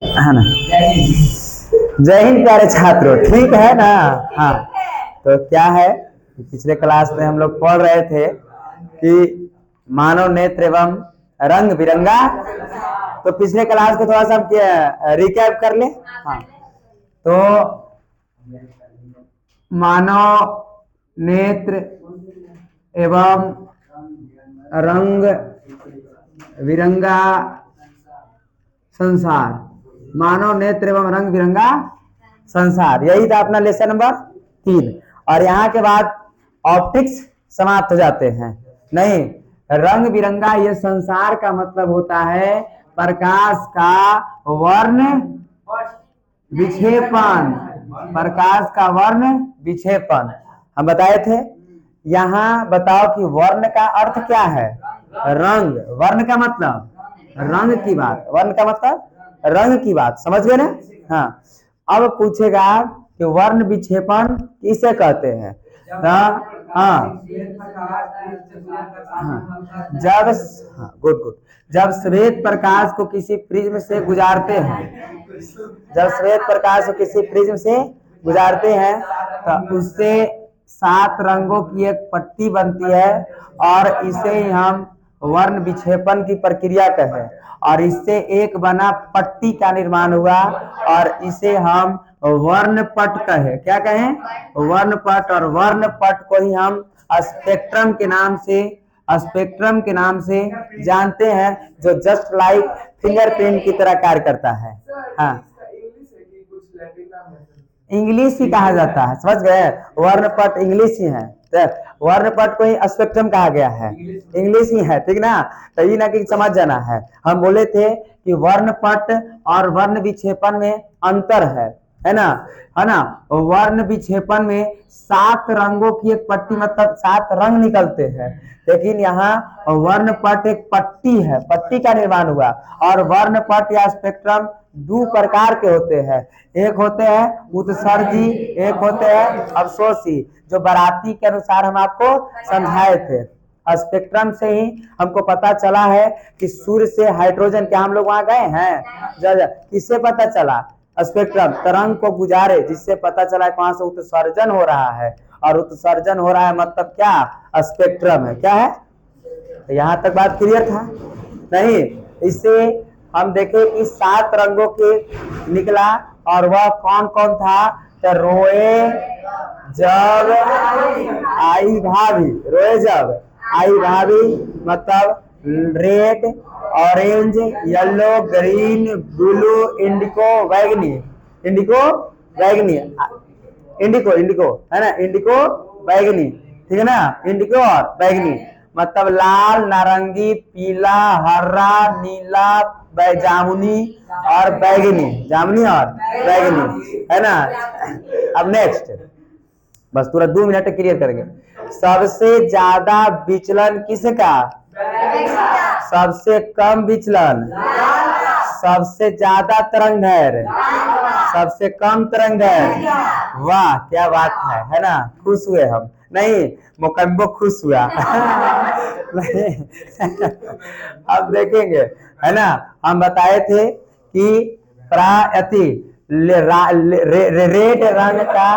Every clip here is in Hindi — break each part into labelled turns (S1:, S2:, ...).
S1: है ना। जय हिंद प्यारे छात्रों, ठीक है ना। हाँ, तो क्या है, पिछले क्लास में हम लोग पढ़ रहे थे कि मानव नेत्र एवं रंग बिरंगा। तो पिछले क्लास को थोड़ा सा हम रिकैप कर ले। हाँ, तो मानव नेत्र एवं रंग बिरंगा संसार, मानव नेत्र एवं रंग बिरंगा संसार, यही था अपना लेसन नंबर 3। और यहाँ के बाद ऑप्टिक्स समाप्त हो जाते हैं। नहीं, रंग बिरंगा ये संसार का मतलब होता है प्रकाश का वर्ण विक्षेपण। प्रकाश का वर्ण विक्षेपण हम बताए थे। यहाँ बताओ कि वर्ण का अर्थ क्या है। रंग, वर्ण का मतलब रंग की बात, वर्ण का मतलब रंग की बात, समझ गए ना। हाँ, अब पूछेगा कि वर्ण विक्षेपण किसे कहते हैं। हाँ, जब, गुड गुड, जब श्वेत प्रकाश को किसी प्रिज्म से गुजारते हैं, जब श्वेत प्रकाश को किसी प्रिज्म से गुजारते हैं तो उससे 7 रंगों की एक पट्टी बनती है और इसे ही हम वर्ण विक्षेपण की प्रक्रिया कहें। और इससे एक बना पट्टी का निर्माण हुआ और इसे हम वर्णपट कहें। क्या कहें? वर्णपट। और वर्णपट को ही हम स्पेक्ट्रम के नाम से, स्पेक्ट्रम के नाम से जानते हैं, जो जस्ट लाइक फिंगरप्रिंट की तरह कार्य करता है। हाँ, इंग्लिश ही कहा जाता है, समझ गए। वर्णपट इंग्लिश ही है, तो वर्णपट को ही स्पेक्ट्रम कहा गया है, इंग्लिश ही है, ठीक ना। तो ये ना कि समझ जाना है। हम बोले थे कि वर्णपट और वर्ण विक्षेपण में अंतर है ना, है ना। वर्ण विक्षेपण में 7 रंगों की एक पट्टी, मतलब 7 रंग निकलते हैं, लेकिन यहाँ वर्णपट एक पट्टी है, पट्टी का निर्माण हुआ। और वर्णपट या स्पेक्ट्रम 2 प्रकार के होते हैं। एक होते हैं उत्सर्जी, एक होते हैं अवशोषी, जो बाराती के अनुसार हम आपको समझाए थे। स्पेक्ट्रम से ही हमको पता चला है कि सूर्य से हाइड्रोजन, क्या हम लोग वहां गए हैं? किससे पता चला? स्पेक्ट्रम तरंग को गुजारे, जिससे पता चला है वहां से उत्सर्जन हो रहा है। और उत्सर्जन हो रहा है मतलब क्या? स्पेक्ट्रम है। क्या है? तो यहाँ तक बात क्लियर था? नहीं, इससे हम देखे कि 7 रंगों के निकला, और वह कौन कौन था? तो रोए जब आई भाभी, रोए जब आई भाभी मतलब red, orange, yellow, green, blue, indigo, बैगनी, इंडिको बैगनी, इंडिको इंडिको है ना, इंडिको बैगनी, ठीक है ना। इंडिको और बैगनी मतलब लाल, नारंगी, पीला, हरा, नीला, जामुनी और बैगनी, जामुनी और बैगनी, है ना। अब नेक्स्ट, बस पूरा 2 मिनट क्लियर करेंगे। सबसे ज्यादा विचलन किसका? सबसे कम विचलन, सबसे ज्यादा तरंगदैर्घ्य, सबसे कम तरंगदैर्घ्य। वाह, क्या बात है ना। खुश हुए हम, नहीं मुकम्मो खुश हुआ। नहीं, अब देखेंगे, है ना। हम बताए थे कि प्रायति रेड रंग का,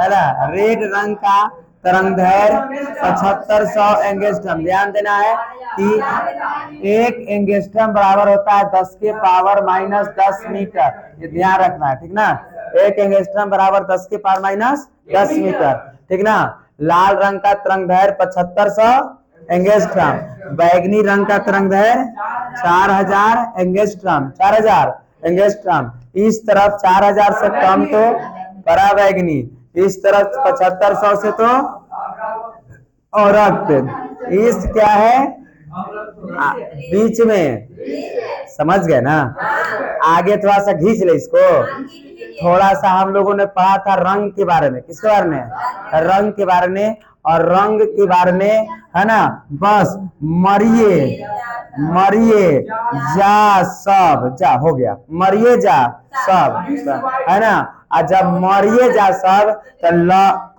S1: है ना, रेड रंग का तरंगदैर्घ्य 7500 एंगस्ट्रम। ध्यान देना है कि 1 एंगस्ट्रम बराबर होता है 10 के पावर माइनस 10 मीटर, ये ध्यान रखना है, ठीक ना। 1 एंगस्ट्रम बराबर 10 के पावर माइनस 10 मीटर, ठीक ना। लाल रंग का तरंगदैर्घ्य 7500 एंगस्ट्रम, बैगनी रंग का तरंगदैर्घ्य 4000 एंगस्ट्रम, 4000 एंगस्ट्रम। इस तरफ 4000 से कम तो पराबैंगनी, इस तरफ 7500 से तो और इस क्या है बीच में, समझ गए ना। आगे थोड़ा सा खींच ले इसको। थोड़ा सा हम लोगों ने पढ़ा था रंग के बारे में। किसके बारे में? रंग के बारे में। और रंग के बारे में, है ना, बस मरिए मरिए जा सब, जा हो गया, मरिए जा सब, है ना। और जब मरिए जा सब तो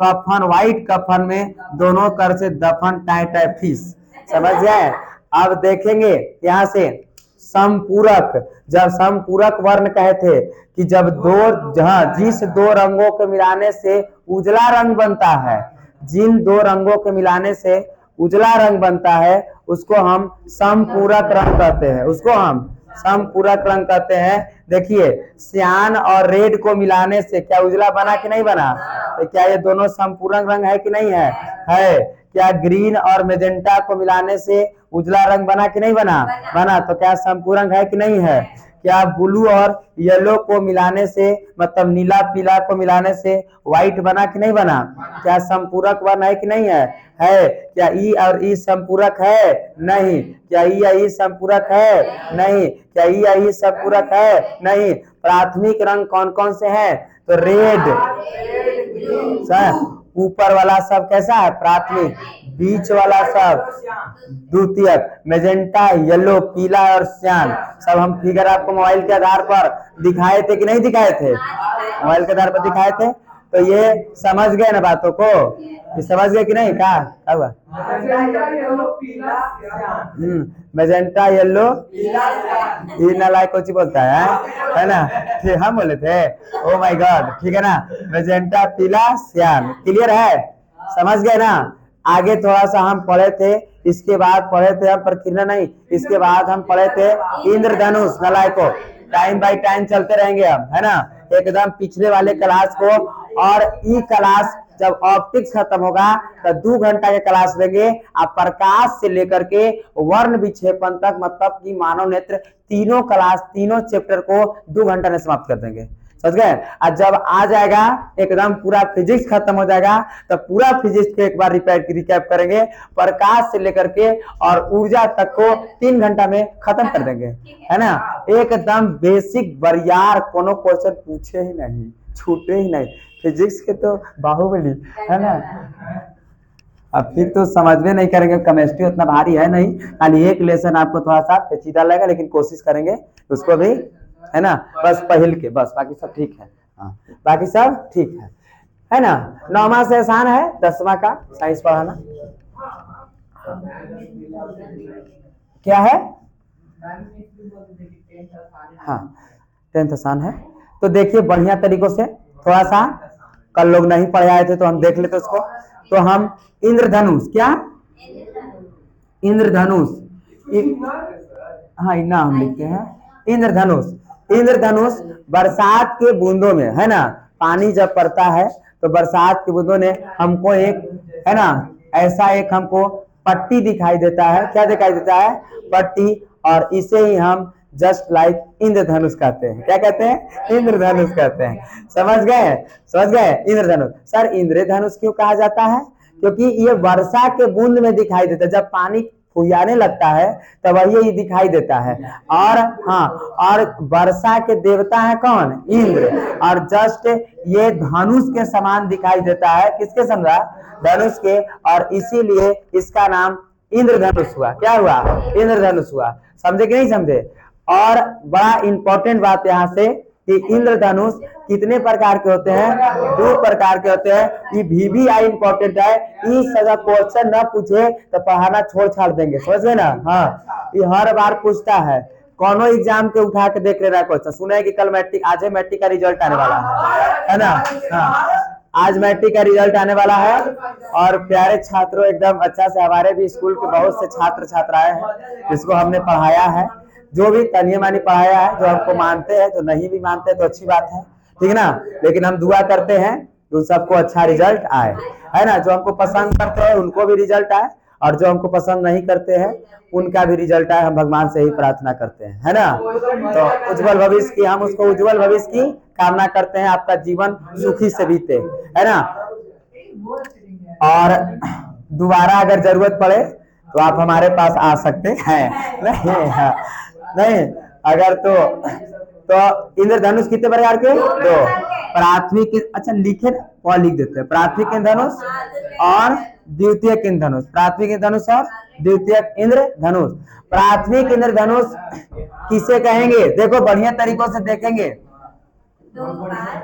S1: कफन, व्हाइट कफन में दोनों कर से दफन टाइ टाइ फीस, समझ जाए। अब देखेंगे यहाँ से समपूरक। जब समपूरक वर्ण कहे थे कि जब दो जहां जिस दो रंगों के मिलाने से उजला रंग बनता है, जिन दो रंगों के मिलाने से उजला रंग बनता है उसको हम समपूरक रंग कहते हैं, उसको हम समपूरक रंग कहते हैं। देखिए सियान और रेड को मिलाने से क्या उजला बना कि नहीं बना? तो क्या ये दोनों समपूरक रंग है कि नहीं है? है। क्या ग्रीन और मेजेंटा को मिलाने से उजला रंग बना कि नहीं बना? बना। तो क्या समपूरक है कि नहीं है? क्या ब्लू और येलो को मिलाने से, मतलब नीला पीला को मिलाने से व्हाइट बना कि नहीं बना? क्या समपूरक वर्ण है कि नहीं है? है। क्या ई और ई समपूरक है? नहीं। क्या ई या ई समपूरक है? नहीं। क्या ई या ई समपूरक है? नहीं। प्राथमिक रंग कौन कौन से हैं? तो रेड, ऊपर वाला सब कैसा है? प्राथमिक। बीच वाला सब द्वितीयक। मेजेंटा, येलो, पीला और सियान सब हम फिगर आपको मोबाइल के आधार पर दिखाए थे कि नहीं दिखाए थे? मोबाइल के आधार पर दिखाए थे। तो ये समझ गए ना बातों को? ये समझ गए कि नहीं? क्या हुआ? मेजेंटा, येलो, ये नालायक कोची बोलता है ना? ठीक, हम बोले थे। ओ माय गॉड, ठीक है ना? मेजेंटा, पीला, सियान। क्लियर है? समझ गए ना? आगे थोड़ा सा हम पढ़े थे, इसके बाद पढ़े थे हम प्रकीर्णन नहीं, इसके बाद हम पढ़े थे इंद्रधनुष। नालायको, टाइम बाय टाइम चलते रहेंगे हम, है ना? एकदम पिछले वाले क्लास को, और ई क्लास जब ऑप्टिक्स खत्म होगा तो 2 घंटा के क्लास लेंगे। आप प्रकाश से लेकर के वर्ण विक्षेपण तक, मतलब कि मानव नेत्र, तीनों क्लास, तीनों चैप्टर को 2 घंटा में समाप्त कर देंगे। समझ गए? और जब आ जाएगा एकदम पूरा फिजिक्स खत्म हो जाएगा तो पूरा फिजिक्स को एक बार रिकैप करेंगे, प्रकाश से लेकर के और ऊर्जा तक को 3 घंटा में खत्म कर देंगे, है ना? एकदम बेसिक बरियार, कोनो क्वेश्चन पूछे ही नहीं, छूटे ही नहीं। फिजिक्स के तो बाहुबली, है ना? अब फिर तो समझ में नहीं करेंगे, केमिस्ट्री उतना भारी है नहीं, खाली एक लेसन आपको थोड़ा सा पेचीदा लगेगा, लेकिन कोशिश करेंगे उसको भी, है ना? बस पहल के, बस बाकी सब ठीक है। हाँ, बाकी सब ठीक है ना? 9वां से आसान है, 10वां का साइंस पढ़ाना क्या है? हाँ, 10th आसान है। तो देखिए बढ़िया तरीकों से, थोड़ा सा कल लोग नहीं पढ़े आए थे तो हम देख लेते उसको। तो हम इंद्रधनुष, क्या इंद्रधनुष, हाँ इतना हम लिखते हैं इंद्रधनुष। इंद्रधनुष बरसात के बूंदों में, है ना? पानी जब पड़ता है तो बरसात की बूंदों ने हमको एक, है ना, ऐसा एक हमको पट्टी दिखाई देता है। क्या दिखाई देता है? पट्टी। और इसे ही हम जस्ट लाइक इंद्रधनुष कहते हैं। क्या कहते हैं? इंद्रधनुष कहते हैं। समझ गए? समझ गए? इंद्रधनुष। सर इंद्रधनुष क्यों कहा जाता है? क्योंकि ये वर्षा के बूंद में दिखाई देता है, जब पानी फुयाने लगता है तब ये दिखाई देता है। और हाँ, और वर्षा के देवता है कौन? इंद्र। और जस्ट ये धनुष के समान दिखाई देता है। किसके समान? धनुष के। और इसीलिए इसका नाम इंद्रधनुष हुआ। क्या हुआ? इंद्रधनुष हुआ। समझे कि नहीं समझे? और बड़ा इंपॉर्टेंट बात यहाँ से कि इंद्रधनुष कितने प्रकार के होते हैं? 2 प्रकार के होते हैं। ये VVI इंपॉर्टेंट है। इस सजा क्वेश्चन न पूछे तो पढ़ाना छोड़ छाड़ देंगे। समझ गए ना? हाँ, ये हर बार पूछता है। कौनो एग्जाम के उठा के देख ले रहा है क्वेश्चन। सुना है कि कल मैट्रिक, आज है मैट्रिक का रिजल्ट आने वाला है ना? हाँ, आज मैट्रिक का रिजल्ट आने वाला है। और प्यारे छात्रों, एकदम अच्छा से हमारे भी स्कूल के बहुत से छात्र छात्राएं हैं जिसको हमने पढ़ाया है, जो भी तनिए मानी पढ़ाया है, जो हमको मानते हैं, जो नहीं भी मानते तो अच्छी बात है, ठीक ना? लेकिन हम दुआ करते हैं उन सबको अच्छा रिजल्ट आए, है ना? जो हमको पसंद करते हैं उनको भी रिजल्ट आए, और जो हमको पसंद नहीं करते हैं उनका भी रिजल्ट आए। हम भगवान से ही प्रार्थना करते हैं, है ना? तो उज्जवल भविष्य की, हम उसको उज्जवल भविष्य की कामना करते हैं। आपका जीवन सुखी से बीते, है ना? और दोबारा अगर जरूरत पड़े तो आप हमारे पास आ सकते हैं। नहीं, अगर तो इंद्रधनुष कितने प्रकार के? 2 प्राथमिक, अच्छा लिखे ना, और लिख देते हैं। प्राथमिक इंद्रधनुष और द्वितीयक इंद्रधनुष। प्राथमिक इंद्रधनुष और द्वितीयक इंद्रधनुष। प्राथमिक इंद्रधनुष किसे कहेंगे? देखो बढ़िया तरीकों से देखेंगे।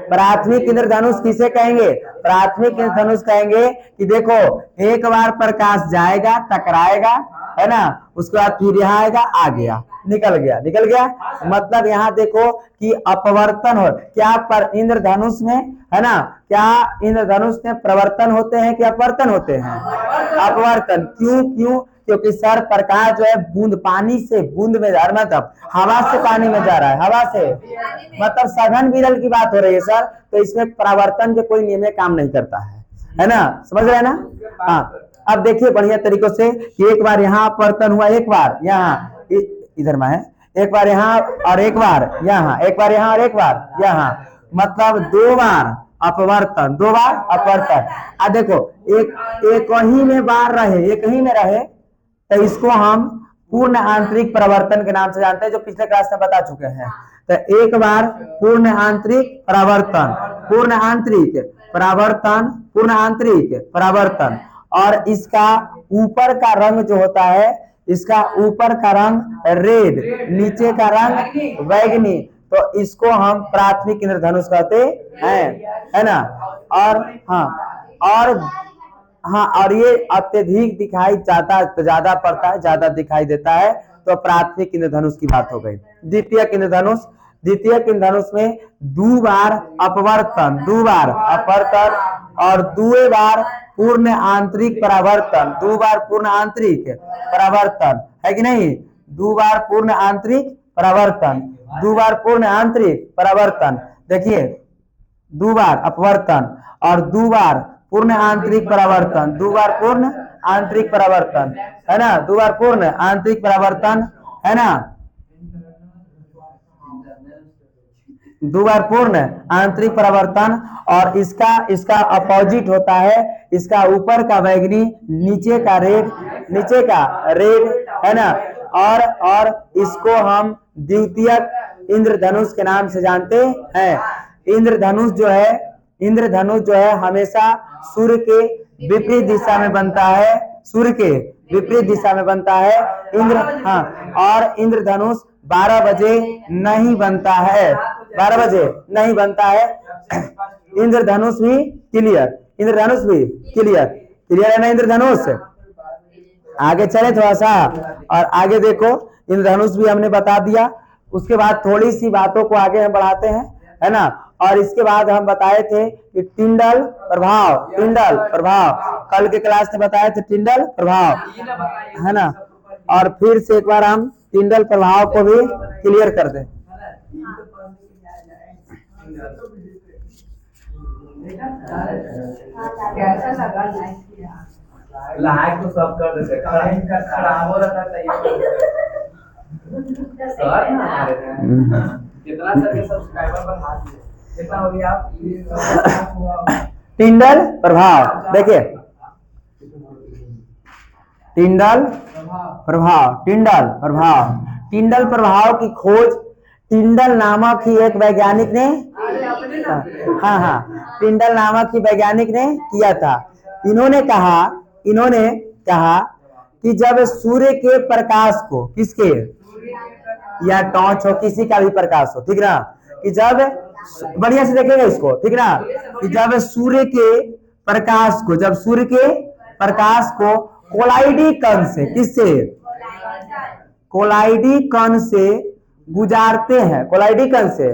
S1: प्राथमिक इंद्रधनुष किसे कहेंगे? प्राथमिक इंद्रधनुष कहेंगे कि देखो एक बार प्रकाश जाएगा, टकराएगा, है ना, उसके बाद फिर यहाँ आएगा, आ गया, निकल गया, निकल गया। मतलब यहाँ देखो कि अपवर्तन हो क्या पर इंद्रधनुष में, है ना, क्या इंद्रधनुष में प्रवर्तन होते हैं कि अपवर्तन होते हैं? अपवर्तन। क्यों? क्यों? क्योंकि सर प्रकाश जो है बूंद पानी से बूंद में जा रहा, मतलब हवा से पानी में जा रहा है, हवा से, मतलब सघन विरल की बात हो रही है सर, तो इसमें परावर्तन के कोई नियम काम नहीं करता है ना, समझ रहे हैं ना? हाँ, अब देखिए बढ़िया तरीकों से कि एक बार यहाँ अपवर्तन हुआ, एक बार यहाँ इधर में है, एक बार यहाँ और एक बार यहाँ, एक बार यहाँ और एक बार यहाँ, मतलब 2 बार अपवर्तन, 2 बार अपवर्तन। अब देखो एक ही में बार रहे, एक ही में रहे, तो इसको हम पूर्ण आंतरिक परिवर्तन के नाम से जानते हैं, जो पिछले क्लास में बता चुके हैं। तो एक बार पूर्ण आंतरिक परावर्तन, पूर्ण आंतरिक परावर्तन, पूर्ण आंतरिक परावर्तन, और इसका ऊपर का रंग जो होता है, इसका ऊपर का रंग रेड, नीचे का रंग बैगनी, तो इसको हम प्राथमिक इंद्रधनुष कहते हैं, है ना। और हाँ, और ये अत्यधिक दिखाई ज्यादा पड़ता है, ज्यादा दिखाई देता है, तो प्राथमिक इंद्रधनुष की बात हो गई। द्वितीयक इंद्रधनुष, द्वितीयक इंद्रधनुष में 2 बार अपवर्तन, 2 बार अपवर्तन और 2 बार पूर्ण आंतरिक परावर्तन, 2 बार पूर्ण आंतरिक परावर्तन, है कि नहीं? 2 बार पूर्ण आंतरिक परावर्तन, 2 बार पूर्ण आंतरिक परावर्तन। देखिए 2 बार अपवर्तन और 2 बार पूर्ण आंतरिक परावर्तन, 2 बार पूर्ण आंतरिक परावर्तन, है ना, 2 बार पूर्ण आंतरिक परावर्तन, है ना, 2 बार पूर्ण आंतरिक परावर्तन। और इसका अपोजिट होता है, इसका ऊपर का बैगनी, नीचे का रेड, नीचे का रेड, है ना। और इसको हम द्वितीयक इंद्रधनुष के नाम से जानते हैं। इंद्रधनुष जो है हमेशा सूर्य के विपरीत दिशा में बनता है, सूर्य के विपरीत दिशा में बनता है और इंद्रधनुष 12 बजे नहीं बनता है, 12 बजे नहीं बनता है। इंद्रधनुष भी क्लियर, इंद्रधनुष भी क्लियर, क्लियर है ना इंद्रधनुष? आगे चले थोड़ा सा, और आगे देखो इंद्रधनुष भी हमने बता दिया। उसके बाद थोड़ी सी बातों को आगे हम बढ़ाते हैं, है ना। और इसके बाद हम बताए थे कि टिंडल प्रभाव, टिंडल प्रभाव कल के क्लास में बताए थे, टिंडल प्रभाव, है ना। और फिर से एक बार हम टिंडल प्रभाव को भी क्लियर कर दें।
S2: कैसा लगा लाइक तो सब कर देते, खराब हो रहा था कितना सर सब्सक्राइबर बढ़ा दिए, कितना हो गया आप?
S1: टिंडल प्रभाव, देखिए टिंडल प्रभाव, टिंडल प्रभाव, टिंडल प्रभाव की खोज टिंडल नामक ही एक वैज्ञानिक ने, हाँ, टिंडल नामक ही वैज्ञानिक ने किया था। इन्होंने कहा कि जब सूर्य के प्रकाश को, किसके, या टॉर्च हो, किसी का भी प्रकाश हो, ठीक ना, कि जब बढ़िया से देखेंगे इसको, ठीक ना, कि जब सूर्य के प्रकाश को, जब सूर्य के प्रकाश को कोलाइडी कण से, किससे, कोलाइडी कण से गुजारते हैं, कोलाइडी कण से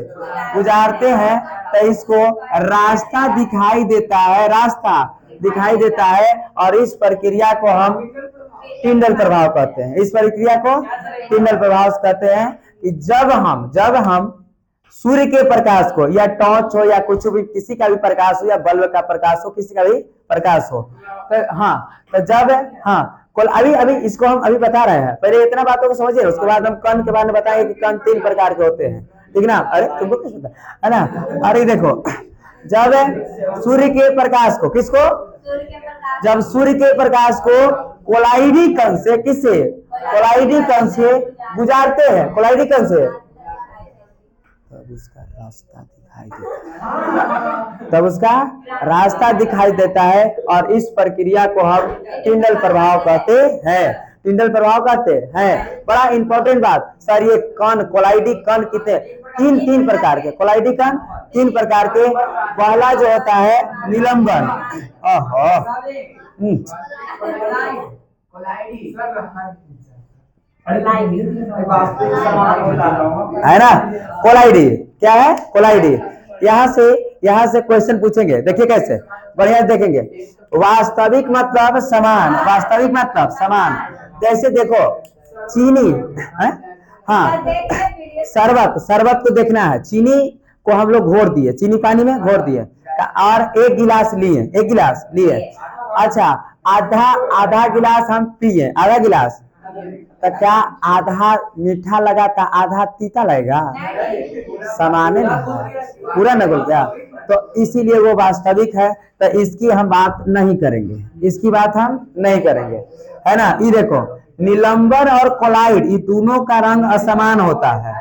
S1: गुजारते हैं, तो इसको रास्ता दिखाई देता है, रास्ता दिखाई देता है, और इस प्रक्रिया को हम टिंडल प्रभाव कहते हैं। इस प्रक्रिया को टिंडल प्रभाव कहते हैं कि जब हम सूर्य के प्रकाश को, या टॉर्च हो, या कुछ भी, किसी का भी प्रकाश हो, या बल्ब का प्रकाश हो, किसी का भी प्रकाश हो, तो जब अभी इसको हम अभी बता रहे हैं, पहले इतना बातों को समझिए, उसके बाद हम कण के बारे में बताएंगे कि कण 3 प्रकार के होते हैं, ठीक ना। अरे तुमको किस पता है ना। अरे देखो, जब सूर्य के प्रकाश को, किसको, जब सूर्य के प्रकाश को कोलाइडी कण से, किससे, कोलाइडी कण से गुजारते हैं, कोलाइडी कण से, तब उसका रास्ता दिखाई देता है, तब उसका रास्ता दिखाई देता है, और इस प्रक्रिया को हम टिंडल प्रभाव कहते हैं, टिंडल प्रभाव कहते हैं। बड़ा इंपॉर्टेंट बात सर, ये कण, कोलाइडी कण कितने, 3 प्रकार के कोलाइडी कण, 3 प्रकार के। पहला जो होता है निलंबन,
S2: कोलाइडी सर वास्तविक समान होता
S1: है ना। कोलाइडी क्या है? कोलाइडी। यहाँ से क्वेश्चन पूछेंगे, देखिए कैसे, बढ़िया से देखेंगे। वास्तविक मतलब समान, वास्तविक मतलब समान। जैसे देखो चीनी है, हाँ, शरबत को देखना है। चीनी को हम लोग घोर दिए, चीनी पानी में घोर दिए और एक गिलास लिए। अच्छा, आधा गिलास हम पिए, आधा गिलास, तो क्या आधा मीठा लगा था आधा तीता लगेगा? समान है ना, पूरा न बोल क्या? तो इसीलिए वो वास्तविक है, तो इसकी हम बात नहीं करेंगे, इसकी बात हम नहीं करेंगे, है ना। ये देखो निलंबन और कोलाइड, ये दोनों का रंग असमान होता है,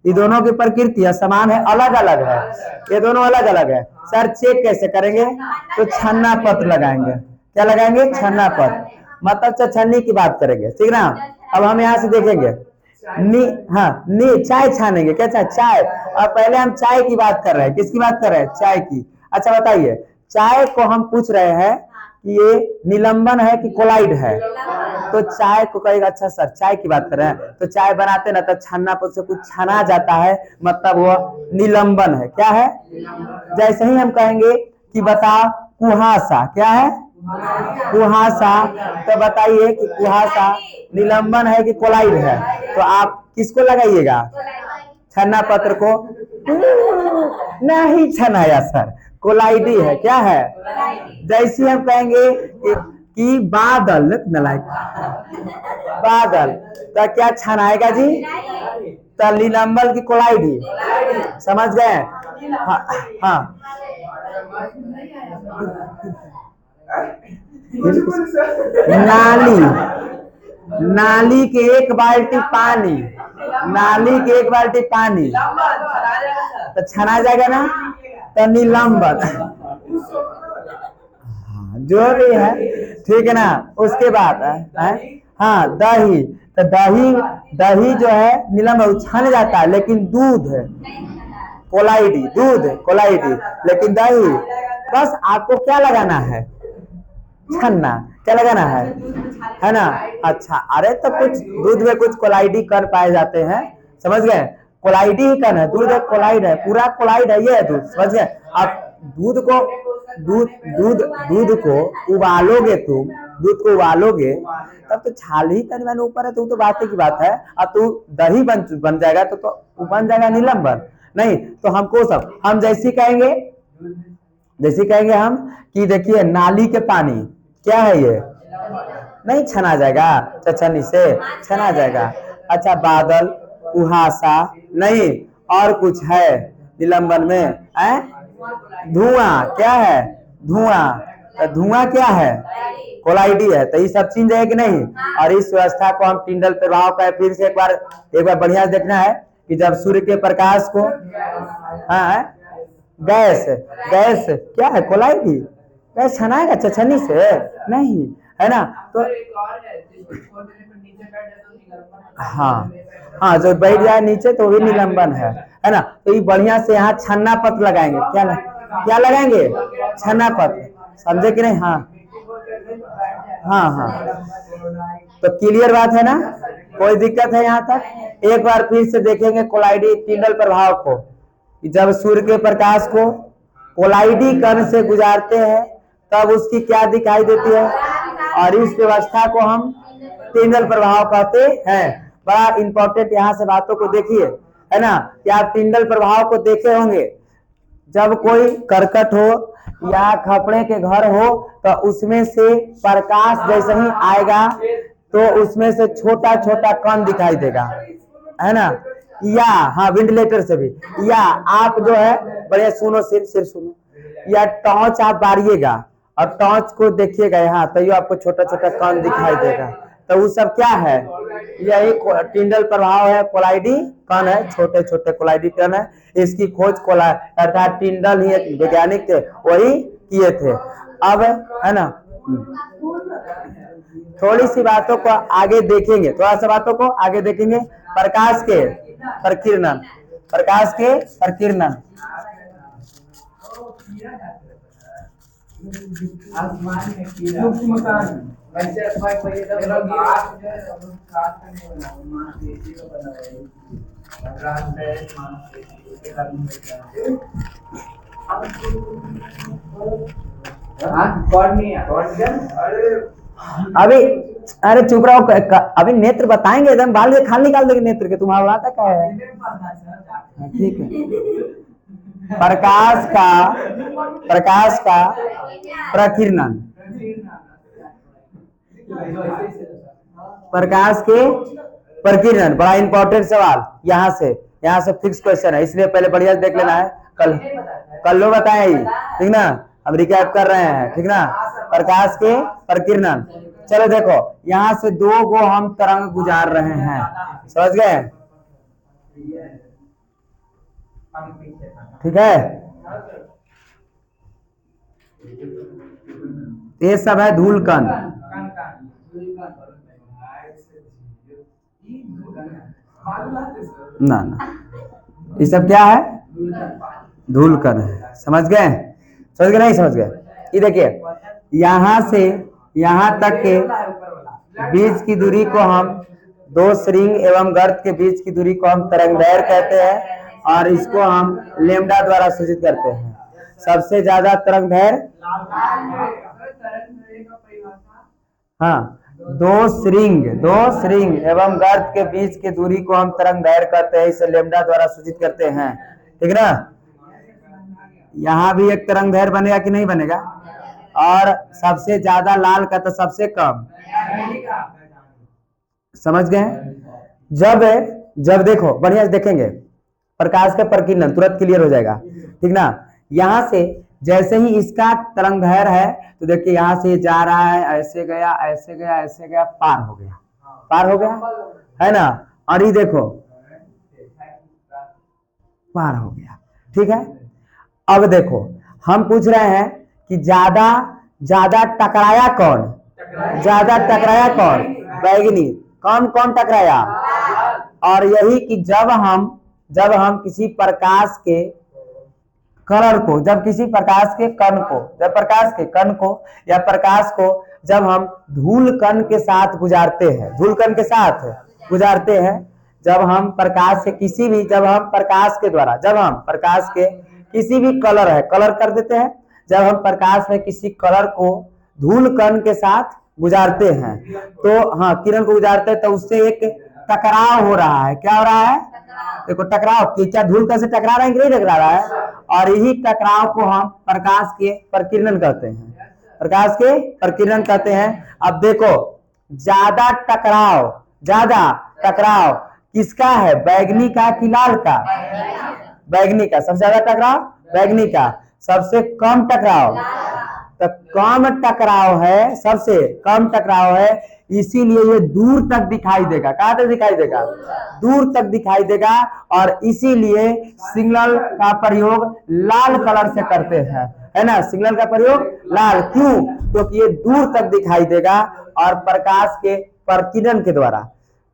S1: ये दोनों की प्रकृति असमान है, अलग अलग है, ये दोनों अलग अलग है। सर चेक कैसे करेंगे? तो छन्ना पत्र लगाएंगे। क्या लगाएंगे? छन्ना पत्र, मतलब छन्नी की बात करेंगे, ठीक ना। अब हम यहाँ से देखेंगे चाय छानेंगे, क्या चाय। और पहले हम चाय की बात कर रहे हैं, किसकी बात कर रहे हैं? चाय की। अच्छा बताइए, चाय को हम पूछ रहे हैं कि ये निलंबन है कि कोलाइड है, तो चाय को कहेगा अच्छा सर चाय की बात कर रहे हैं, तो चाय बनाते ना तो छन्ना पर से कुछ छना जाता है, मतलब वो निलंबन है। क्या है? जैसे ही हम कहेंगे कि बताओ कुहासा, क्या है? कुहासा, तो बताइए कि कुहासा निलंबन है कि कोलाइड है? तो आप किसको लगाइएगा? छन्ना पत्र को। नहीं छनाया सर, कोलाइडी है। क्या है? जैसे हम कहेंगे कि बादल नलायक, बादल, तो क्या छनाएगा जी? तो निलंबन की कोलाइडी, समझ गए? हाँ, हाँ। नाली के एक बाल्टी पानी, नाली के एक बाल्टी पानी तो छना जाएगा ना, तो निलंबन। जो भी है, ठीक है ना। उसके बाद है हाँ दही, तो दही जो है निलंबन छन जाता है, लेकिन दूध कोलाइडी, लेकिन दही, बस आपको क्या लगाना है? छन्ना। क्या लगाना है ना। अच्छा, अरे तो कुछ दूध में कुछ कोलाइडी कण पाए जाते हैं, समझ गए? कोलाइडी ही कण है, दूध एक कोलाइड है, पूरा कोलाइड है, ये है दूध, समझ गए? आप दूध को उबालोगे, तुम दूध को उबालोगे तब तो छाल ही तन मैंने ऊपर है, तो बात की बात है। अब तू दही बन जाएगा तो बन जाएगा निलंबन नहीं। तो हमको सब हम जैसे कहेंगे हम कि देखिए नाली के पानी, क्या है ये? नहीं छना जाएगा, छन्नी से छना जाएगा। अच्छा बादल, कुहासा, नहीं और कुछ है निलंबन में? धुआं, क्या है? धुआं क्या है? कोलाइडी है। तो ये सब चीज है कि नहीं। और इस व्यवस्था को हम टिंडल प्रभाव का फिर से एक बार बढ़िया देखना है कि जब सूर्य के प्रकाश को, हाँ गैस क्या है? कोलाइडी। गैस छनाएगा छन्नी से? नहीं, है ना। तो हाँ जो बैठ जाए नीचे तो भी निलंबन है ना। तो ये बढ़िया से यहाँ छन्ना पत्र लगाएंगे। क्या लगाएंगे? छन्ना पत्र, समझे कि नहीं? हाँ। तो क्लियर बात है ना, कोई दिक्कत है यहाँ तक? एक बार फिर से देखेंगे कोलाइडी टिंडल प्रभाव को। जब सूर्य के प्रकाश को कोलाइडी कण से गुजारते हैं तब उसकी क्या दिखाई देती है, और इस व्यवस्था को हम टिंडल प्रभाव कहते हैं। बड़ा इंपॉर्टेंट यहाँ से बातों को देखिए, है ना, कि आप टिंडल प्रभाव को देखे होंगे। जब कोई करकट हो या खपड़े के घर हो तो उसमें से प्रकाश जैसे ही आएगा तो उसमें से छोटा छोटा कण दिखाई देगा, है ना। या हाँ वेंटिलेटर से भी, या आप जो है बढ़िया सुनो, सिर्फ सुनो, या टॉर्च आप बारिएगा और टॉर्च को देखिएगा यहाँ, तो ये आपको छोटा छोटा कण दिखाई देगा। तो वो सब क्या है? यही टिंडल प्रभाव है, कोलाइडी कण है, छोटे छोटे कोलाइडी कण है। इसकी खोज अर्थात टिंडल ही एक वैज्ञानिक थे, वही किए थे। अब है ना, थोड़ी सी बातों को आगे देखेंगे, प्रकाश के प्रकीर्णन।
S2: आसमान में वैसे पहले तो लोग काट जो है सब लोग काट का नहीं बना मांसपेशी का बना है ग्रास है मांसपेशी उसके कारण आज कौन नहीं है कौन क्या अरे
S1: अभी अरे चुप रहो अभी नेत्र बताएंगे एकदम बाल के खाल निकाल देंगे नेत्र के तुम्हारा उड़ाता क्या है ठीक है प्रकाश का प्रकीर्णन प्रकाश के प्रकीर्णन बड़ा इंपॉर्टेंट सवाल यहाँ से फिक्स क्वेश्चन है इसलिए पहले बढ़िया देख लेना है कल लो बताए ठीक ना हम रिकैप कर रहे हैं ठीक ना प्रकाश के प्रकीर्णन चलो देखो यहाँ से 2 गो हम तरंग गुजार रहे हैं समझ गए ठीक है ये सब है धूल कण ना ये सब क्या है धूल कण है समझ गए नहीं समझ गए ये देखिए यहाँ से यहाँ तक के बीच की दूरी को हम 2 श्रृंग एवं गर्त के बीच की दूरी को हम तरंगदैर्घ्य कहते हैं और इसको हम लेमडा द्वारा सूचित करते हैं सबसे ज्यादा तरंगदैर्घ्य हाँ 2 श्रृंग एवं गर्त के बीच की दूरी को हम तरंगदैर्घ्य कहते हैं इसे लेमडा द्वारा सूचित करते हैं ठीक ना यहाँ भी एक तरंगदैर्घ्य बनेगा कि नहीं बनेगा और सबसे ज्यादा लाल का तो सबसे कम समझ गए जब देखो बढ़िया से देखेंगे प्रकाश का प्रकीर्णन तुरंत क्लियर हो जाएगा ठीक ना यहाँ से जैसे ही इसका तरंगदैर्घ्य है तो देखिए यहाँ से जा रहा है ऐसे गया पार हो गया है ना और ये देखो पार हो गया ठीक है अब देखो हम पूछ रहे हैं कि ज्यादा टकराया कौन बैगनी कौन टकराया और यही कि जब हम किसी प्रकाश के कलर को जब प्रकाश के कण को या प्रकाश को जब हम धूल कण के साथ गुजारते हैं जब हम प्रकाश के किसी भी कलर कर देते हैं जब हम प्रकाश में किसी कलर को धूल कण के साथ गुजारते हैं तो हाँ किरण को गुजारते हैं तो उससे एक टकराव हो रहा है क्या हो रहा है देखो टकराव क्या धूल कण से टकरा रहा है कि नहीं टकरा रहा है और यही टकराव को हम प्रकाश के प्रकीर्णन कहते हैं अब देखो ज्यादा टकराव किसका है बैगनी का कि लाल का बैगनी का सबसे ज्यादा टकराव बैगनी का सबसे कम टकराव तो कम टकराव है सबसे कम टकराव है इसीलिए ये दूर तक दिखाई देगा कहां तक दिखाई देगा दूर तक दिखाई देगा और इसीलिए सिग्नल का प्रयोग लाल कलर से करते हैं है ना सिग्नल का प्रयोग लाल क्यों क्योंकि ये दूर तक दिखाई देगा और प्रकाश के प्रकीर्णन के द्वारा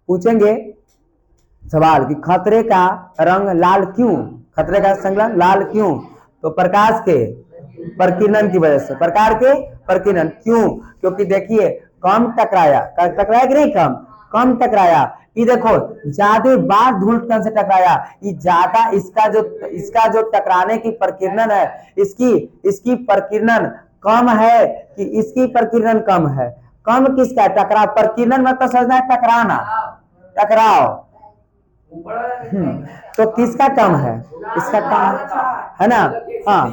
S1: पूछेंगे सवाल कि खतरे का रंग लाल क्यों खतरे का संलग्न लाल क्यों तो प्रकाश के प्रकीर्णन की वजह से प्रकार के प्रकीर्णन क्यों क्योंकि देखिए कम टकराया कि नहीं कम टकराया ये देखो ज्यादा बार धूल कण से टकराया ये ज्यादा इसका जो टकराने की प्रकीर्णन है इसकी प्रकीर्णन कम है कि इसकी प्रकीर्णन कम है कम किसका टकराव प्रकीर्णन मतलब समझना है टकराव तो किसका कम है इसका कम है ना हाँ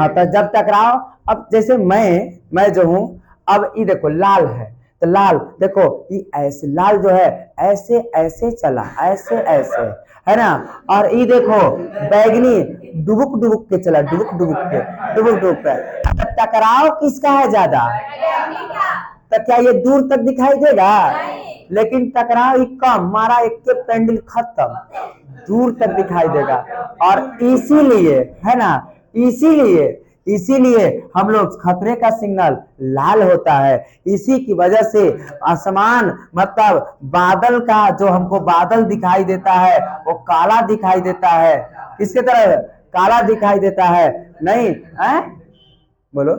S1: तो जब टकराव अब जैसे मैं जो हूं अब ये देखो लाल है तो लाल देखो ये ऐसे लाल जो है ऐसे चला ऐसे है ना और ये देखो बैगनी डुबुक के चला डुबुक के टकराव किसका है ज्यादा तो क्या ये दूर तक दिखाई देगा लेकिन टकराव ही कम मारा एक के पेंडल खत्म दूर तक दिखाई देगा और इसीलिए है ना इसीलिए हम लोग खतरे का सिग्नल लाल होता है इसी की वजह से आसमान मतलब बादल का जो हमको बादल दिखाई देता है वो काला दिखाई देता है किसके तरह काला दिखाई देता है नहीं है बोलो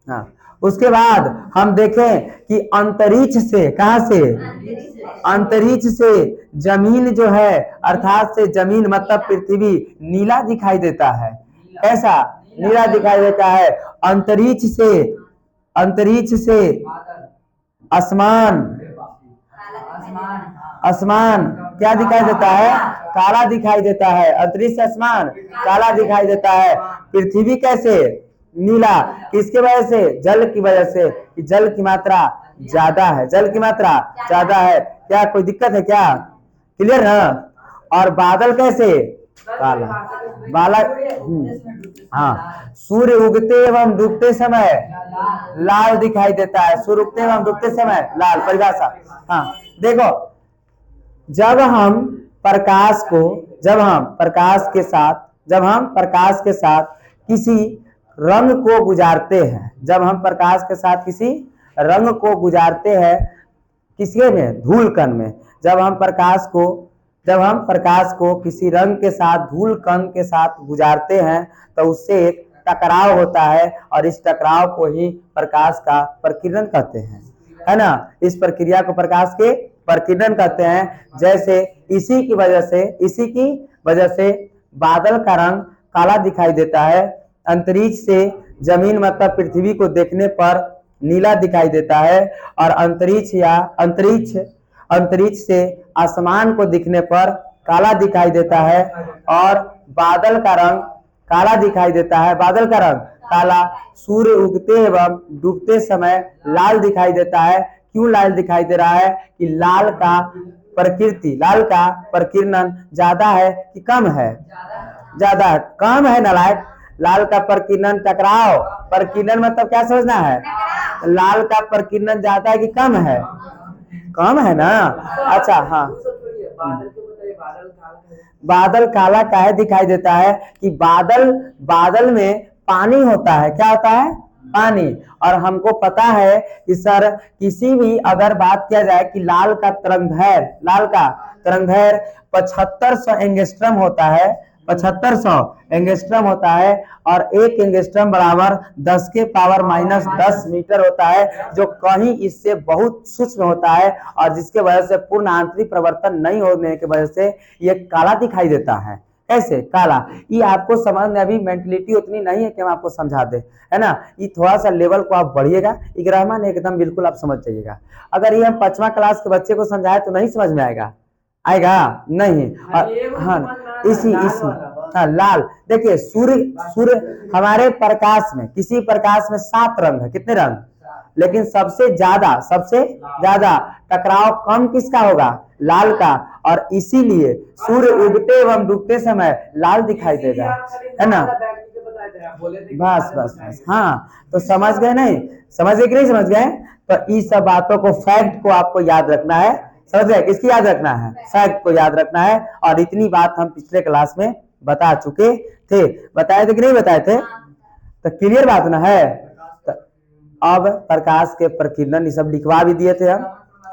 S1: हाँ, उसके बाद हम देखें कि अंतरिक्ष से, कहां से, अंतरिक्ष से जमीन जो है, अर्थात से जमीन मतलब पृथ्वी नीला दिखाई देता है। कैसा नीला दिखाई देता है? अंतरिक्ष से, अंतरिक्ष से आसमान, आसमान क्या दिखाई देता है? काला दिखाई देता है। अंतरिक्ष से आसमान काला दिखाई देता है। पृथ्वी कैसे? नीला। किसके वजह से? जल की वजह से, कि जल की मात्रा ज्यादा है, जल की मात्रा ज्यादा है। क्या कोई दिक्कत है क्या? क्लियर है? और बादल कैसे? काला। हाँ, सूर्य उगते एवं डूबते समय लाल दिखाई देता है। सूर्य उगते एवं डूबते समय लाल, परिभाषा। हाँ देखो, जब हम प्रकाश को, जब हम प्रकाश के साथ किसी रंग को गुजारते हैं, जब हम प्रकाश के साथ किसी रंग को गुजारते हैं, किसके में? धूल कण में। जब हम प्रकाश को किसी रंग के साथ, धूल कण के साथ गुजारते हैं, तो उससे एक टकराव होता है, और इस टकराव को ही प्रकाश का प्रकीर्णन कहते हैं, है ना। इस प्रक्रिया को प्रकाश के प्रकीर्णन कहते हैं। जैसे इसी की वजह से बादल का रंग काला दिखाई देता है। अंतरिक्ष से जमीन मतलब पृथ्वी को देखने पर नीला दिखाई देता है, और अंतरिक्ष से आसमान को दिखने पर काला दिखाई देता है, और बादल का रंग काला दिखाई देता है। बादल का रंग काला। सूर्य उगते एवं डूबते समय लाल दिखाई देता है। क्यों लाल दिखाई दे रहा है? कि लाल का प्रकीर्णन ज्यादा है कि कम है? ज्यादा है। कम है नालायक। लाल का प्रकीर्णन, टकराव, प्रकीर्णन मतलब क्या समझना है? लाल का प्रकीर्णन ज्यादा है कि कम है? कम है ना। अच्छा, हाँ, बादल काला काहे दिखाई देता है? कि बादल में पानी होता है। क्या होता है? पानी। और हमको पता है कि सर, किसी भी अगर बात किया जाए कि लाल का तरंगदैर्घ्य 7500 एंगस्ट्रम होता है, 7500 एंगस्ट्रम होता है, और 1 एंगस्ट्रम बराबर 10 के पावर -10 मीटर होता है, जो कहीं इससे बहुत सूक्ष्म होता है, और जिसके वजह से पूर्ण आंतरिक परिवर्तन नहीं होने की वजह से ये काला दिखाई देता है। कैसे काला? ये आपको समझ में अभी मेंटलिटी उतनी नहीं है कि हम आपको समझा दे, है ना। ये थोड़ा सा लेवल को आप बढ़िएगा, रहमान एकदम बिल्कुल आप समझ जाइएगा। अगर ये हम 5वां क्लास के बच्चे को समझाए तो नहीं समझ में आएगा नहीं। हाँ, इसी हाँ, लाल। देखिए, सूर्य हमारे प्रकाश में, किसी प्रकाश में 7 रंग है। कितने रंग? लेकिन सबसे ज्यादा टकराव कम किसका होगा? लाल का। और इसीलिए सूर्य उगते एवं डूबते समय लाल दिखाई देगा, है ना। बस। हाँ, तो समझ गए नहीं? समझ गए कि नहीं समझ गए? तो इस सब बातों को, फैक्ट को आपको याद रखना है। समझ गए? किसकी याद रखना है? फैक्ट को याद रखना है। और इतनी बात हम पिछले क्लास में बता चुके थे। बताए थे कि नहीं बताए थे? तो क्लियर बात ना है। तो अब प्रकाश के प्रकीर्णन ये सब लिखवा भी दिए थे हम,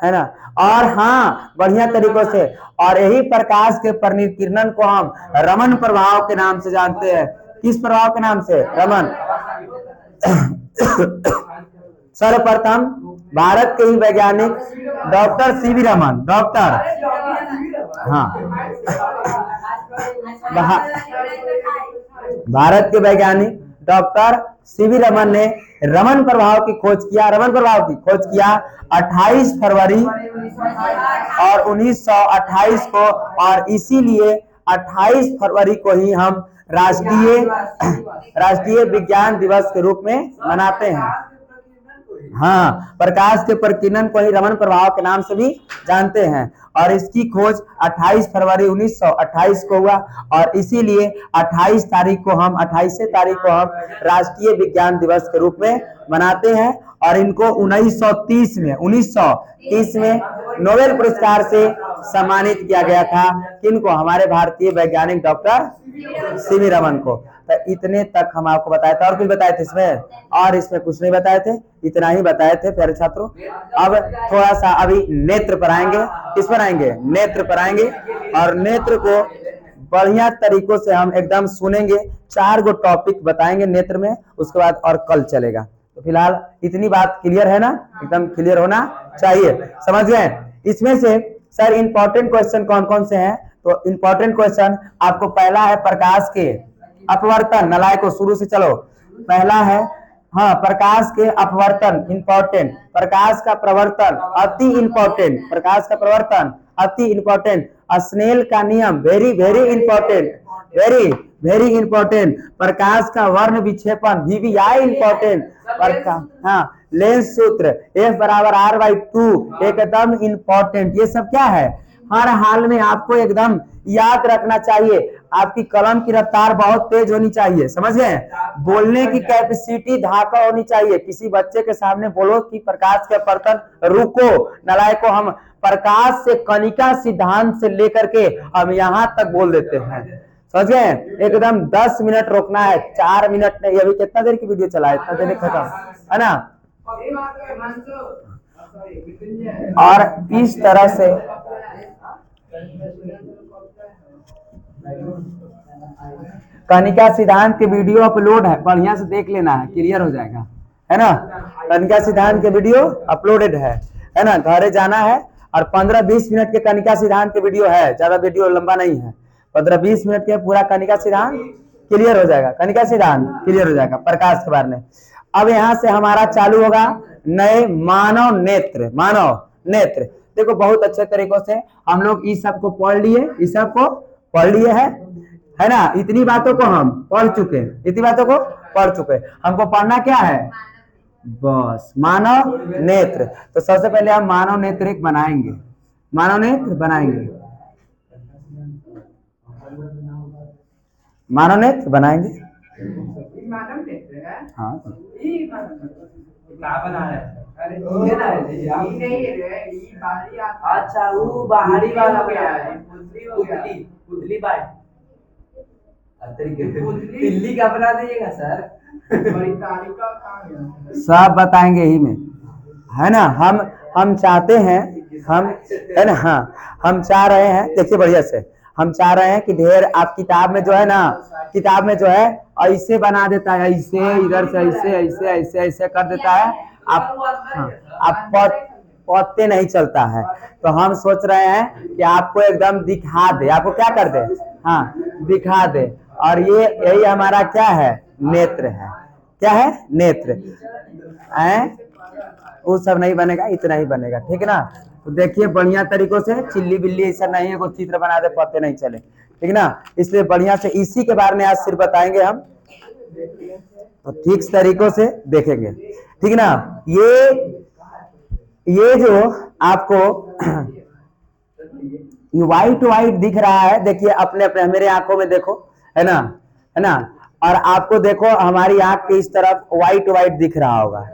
S1: है ना। और हाँ, बढ़िया तरीकों से। और यही प्रकाश के परिकिरणन को हम रमन प्रभाव के नाम से जानते हैं। किस प्रभाव के नाम से? रमन। सर्वप्रथम भारत के ही वैज्ञानिक डॉक्टर सीवी रमन, भारत के वैज्ञानिक डॉक्टर सीवी रमन ने रमन प्रभाव की खोज किया। 28 फरवरी और 1928 को, और इसीलिए 28 फरवरी को ही हम राष्ट्रीय विज्ञान दिवस के रूप में मनाते हैं। हाँ, प्रकाश के प्रकीर्णन को ही रमन प्रभाव के नाम से भी जानते हैं। और इसकी खोज 28 फरवरी 1928 को हुआ, और इसीलिए 28 तारीख को हम राष्ट्रीय विज्ञान दिवस के रूप में मनाते हैं। और इनको 1930 में नोबेल पुरस्कार से सम्मानित किया गया था। किनको? हमारे भारतीय वैज्ञानिक डॉक्टर सीवी रमन को। तो इतने तक हम आपको बताए थे। और कुछ बताए थे इसमें? और इसमें कुछ नहीं बताए थे, इतना ही बताए थे प्यारे छात्रों। अब थोड़ा सा अभी नेत्र पर आएंगे। किस पर आएंगे? नेत्र पर आएंगे। और नेत्र को बढ़िया तरीकों से हम एकदम सुनेंगे। 4 गो टॉपिक बताएंगे नेत्र में, उसके बाद और कल चलेगा। तो फिलहाल इतनी बात क्लियर है ना, एकदम क्लियर होना चाहिए, समझ गए। इसमें से सर इंपॉर्टेंट क्वेश्चन कौन कौन से हैं, तो इंपॉर्टेंट क्वेश्चन आपको पहला है प्रकाश के अपवर्तन, नलायकों शुरू से चलो, पहला है हाँ प्रकाश के अपवर्तन इंपॉर्टेंट, प्रकाश का प्रवर्तन अति इंपॉर्टेंट, प्रकाश का प्रवर्तन अति इंपॉर्टेंट, स्नेल का नियम very very important, very very important, प्रकाश का वर्ण विक्षेपन VVI इंपॉर्टेंट, हाँ लेंस सूत्र F बराबर R/2 एकदम इंपॉर्टेंट। ये सब क्या है, हर हाल में आपको एकदम याद रखना चाहिए। आपकी कलम की रफ्तार बहुत तेज होनी चाहिए, समझ गए। बोलने की कैपेसिटी धाका होनी चाहिए। किसी बच्चे के सामने बोलो कि प्रकाश के अपवर्तन, रुको नलायकों, हम प्रकाश से कणिका सिद्धांत से लेकर के हम यहाँ तक बोल देते हैं, समझ गए। एकदम 10 मिनट रोकना है, 4 मिनट नहीं। अभी कितना देर की वीडियो चला है, इतना देर खत्म है ना। और इस तरह से कणिका सिद्धांत के वीडियो अपलोड है, बढ़िया से देख लेना है, क्लियर हो जाएगा, है ना। कणिका सिद्धांत के वीडियो अपलोडेड है ना। घरे जाना है और 15-20 मिनट के कणिका सिद्धांत के वीडियो है, ज्यादा वीडियो लंबा नहीं है, 15-20 मिनट के पूरा कणिका सिद्धांत क्लियर हो जाएगा, कणिका सिद्धांत क्लियर हो जाएगा प्रकाश के बारे में। अब यहाँ से हमारा चालू होगा नए मानव नेत्र, मानव नेत्र। देखो बहुत अच्छे तरीकों से हम लोग इस सब को पढ़ लिए, इस सब को पढ़ लिए है ना। इतनी बातों को हम पढ़ चुके हैं, इतनी बातों को पढ़ चुके हैं। हमको पढ़ना क्या है, बस मानव नेत्र। तो सबसे पहले हम मानव नेत्र एक बनाएंगे, मानव नेत्र बनाएंगे, मानव नेत्र बनाएंगे। हाँ
S2: अच्छा वो बाहरी वाला गया है, पुतली बात दिल्ली का बना दीजिएगा सर।
S1: सब बताएंगे ही में, है ना। हम चाहते हैं, हम है ना, हाँ हम चाह रहे हैं, देखिए बढ़िया से, हम चाह रहे हैं कि ढेर आप किताब में जो है ना, किताब में जो है ऐसे बना देता है, ऐसे इधर से ऐसे ऐसे ऐसे ऐसे कर देता है, आप हाँ, आप पढ़ते नहीं चलता है। तो हम सोच रहे हैं कि आपको एकदम दिखा दे, आपको क्या कर दे, हाँ दिखा दे। और ये यही हमारा क्या है, नेत्र है, क्या है, नेत्र। वो सब नहीं बनेगा, इतना ही बनेगा, ठीक है ना। तो देखिए बढ़िया तरीकों से, चिल्ली बिल्ली ऐसा नहीं है कोई चित्र बना दे पते नहीं चले, ठीक ना। इसलिए बढ़िया से इसी के बारे में आज सिर्फ बताएंगे हम, तो ठीक तरीकों से देखेंगे, ठीक ना। ये जो आपको व्हाइट व्हाइट दिख रहा है, देखिए अपने अपने मेरे आंखों में देखो, है ना, है ना। और आपको देखो हमारी आंख के इस तरफ व्हाइट व्हाइट दिख रहा होगा,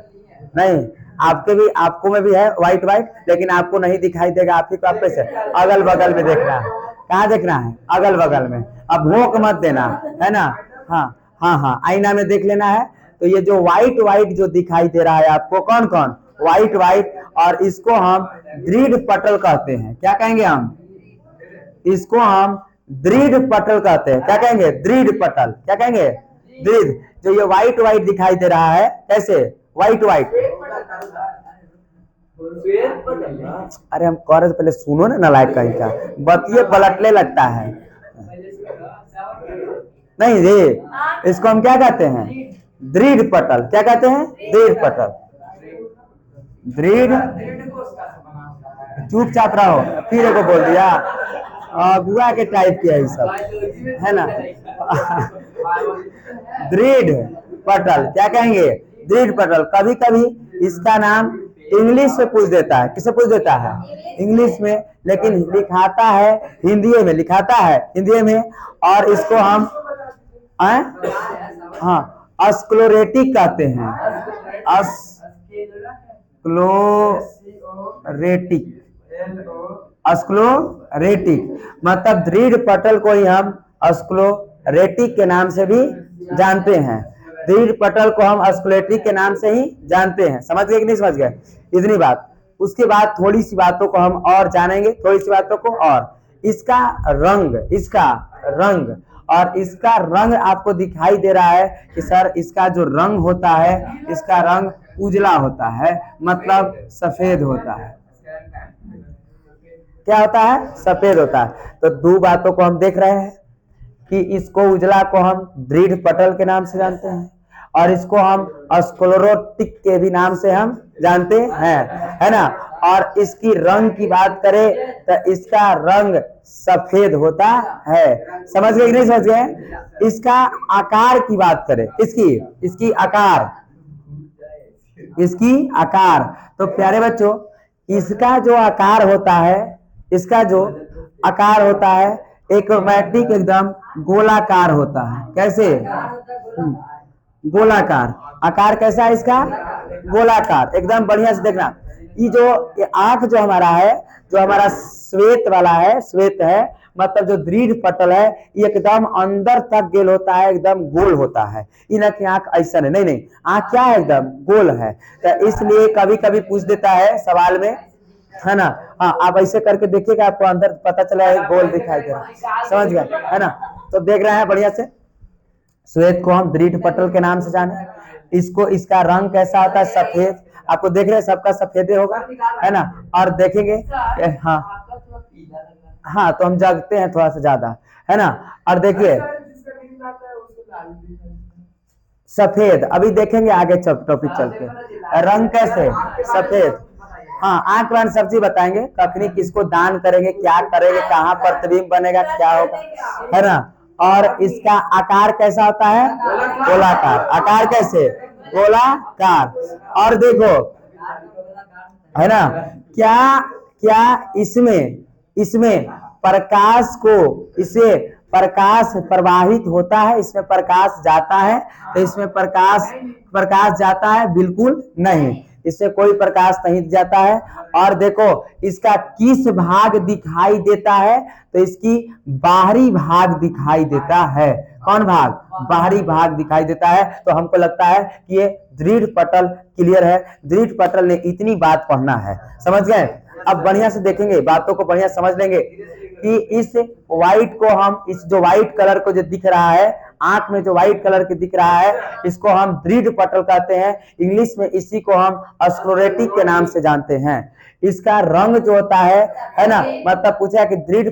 S1: नहीं आपके भी, आपको में भी है व्हाइट व्हाइट, लेकिन आपको नहीं दिखाई देगा, आप ही को आपके से अगल बगल में देखना है। कहाँ देखना है, अगल बगल में। अब भोंक मत देना, है ना। हाँ हाँ हाँ, आईना में देख लेना है। तो ये जो व्हाइट व्हाइट जो दिखाई दे रहा है आपको, कौन कौन, व्हाइट व्हाइट, और इसको हम दृढ़ पटल कहते हैं। क्या कहेंगे हम, इसको हम दृढ़ पटल कहते हैं। क्या कहेंगे, दृढ़ पटल, क्या कहेंगे, दृढ़। जो ये व्हाइट व्हाइट दिखाई दे रहा है, कैसे व्हाइट व्हाइट, अरे हम कह रहे थे पहले सुनो ना, नालायक कहीं का बतिये पलटने लगता है। नहीं जी, इसको हम क्या कहते हैं, दृढ़ पटल। क्या कहते हैं, दृढ़ पटल, दृढ़। चुपचाप रहो, फिर एगो बोल दिया, गुआ के टाइप के है सब, है ना। दृढ़ पटल, क्या कहेंगे, दृढ़ पटल। कभी कभी इसका नाम इंग्लिश में पूछ देता है, किसे पूछ देता है, इंग्लिश में, लेकिन लिखाता है हिंदी में, लिखाता है हिंदी में। और इसको हम हाँ स्क्लेरोटिक कहते हैं, स्क्लेरोटिक, स्क्लेरोटिक मतलब दृढ़ पटल को ही हम स्क्लेरोटिक के नाम से भी जानते हैं। दृढ़ पटल को हम स्क्लेरोटिक के नाम से ही जानते हैं। समझ गए कि नहीं समझ गए, इतनी बात। उसके बाद थोड़ी सी बातों को हम और जानेंगे, थोड़ी सी बातों को। और इसका रंग और इसका रंग आपको दिखाई दे रहा है कि सर इसका जो रंग होता है इसका रंग उजला होता है, मतलब सफेद होता है। क्या होता है? सफेद होता है। तो दो बातों को हम देख रहे हैं कि इसको उजला को हम दृढ़ पटल के नाम से जानते हैं और इसको हम स्क्लेरोटिक के भी नाम से हम जानते हैं, है ना। और इसकी रंग की बात करें तो इसका रंग सफेद होता है। समझ गए कि नहीं समझ गए? इसका आकार की बात करें, इसकी आकार तो प्यारे बच्चों इसका जो आकार होता है एक्रोमैटिक एकदम गोलाकार होता है। कैसे? गोलाकार। आकार कैसा है इसका? गोलाकार। एकदम बढ़िया से देखना। ये आंख जो हमारा श्वेत वाला है, श्वेत है मतलब जो दृढ़ पटल है, ये एकदम अंदर तक गेल होता है, एकदम गोल होता है। इनकी आंख ऐसा नहीं, आंख क्या है? एकदम गोल है। तो इसलिए कभी कभी पूछ देता है सवाल में, है ना। हाँ, आप ऐसे करके देखिएगा, आपको अंदर पता चला है गोल दिखाई दे रहा है। समझ गए, है ना। तो देख रहे हैं बढ़िया से। श्वेत को हम दृढ़ पटल के नाम से जाने। इसका रंग कैसा होता है? सफेद। आपको देख रहे हैं सबका सफेदे होगा, है ना। और देखेंगे हाँ तो हम जगते हैं थोड़ा सा ज्यादा, है ना। और देखिए सफेद, अभी देखेंगे आगे टॉपिक चल के। रंग कैसे? सफेद। हाँ, आंख वान सब्जी बताएंगे कखनी किसको दान करेंगे, क्या करेंगे, कहाँ प्रतिबिंब बनेगा, क्या होगा, है ना। और इसका आकार कैसा होता है? गोलाकार। आकार कैसे? गोलाकार। और देखो, है ना, क्या इसमें प्रकाश प्रवाहित होता है, इसमें प्रकाश जाता है? तो इसमें प्रकाश जाता है? बिल्कुल नहीं, इसमें कोई प्रकाश नहीं जाता है। और देखो इसका किस भाग दिखाई देता है? तो इसकी बाहरी भाग दिखाई देता है। कौन भाग? बाहरी भाग दिखाई देता है। तो हमको लगता है कि ये दृढ़ पटल क्लियर है। दृढ़ पटल ने इतनी बात पढ़ना है, समझ गए। अब बढ़िया से देखेंगे, बातों को बढ़िया समझ लेंगे कि इस व्हाइट को हम, इस जो व्हाइट कलर को जो दिख रहा है, आंख में जो व्हाइट कलर के दिख रहा है, इसको हम दृढ़ पटल कहते हैं। इंग्लिश में इसी को हम स्क्लेरोटिक के नाम से जानते हैं। इसका रंग जो होता है ना, मतलब पूछा कि दृढ़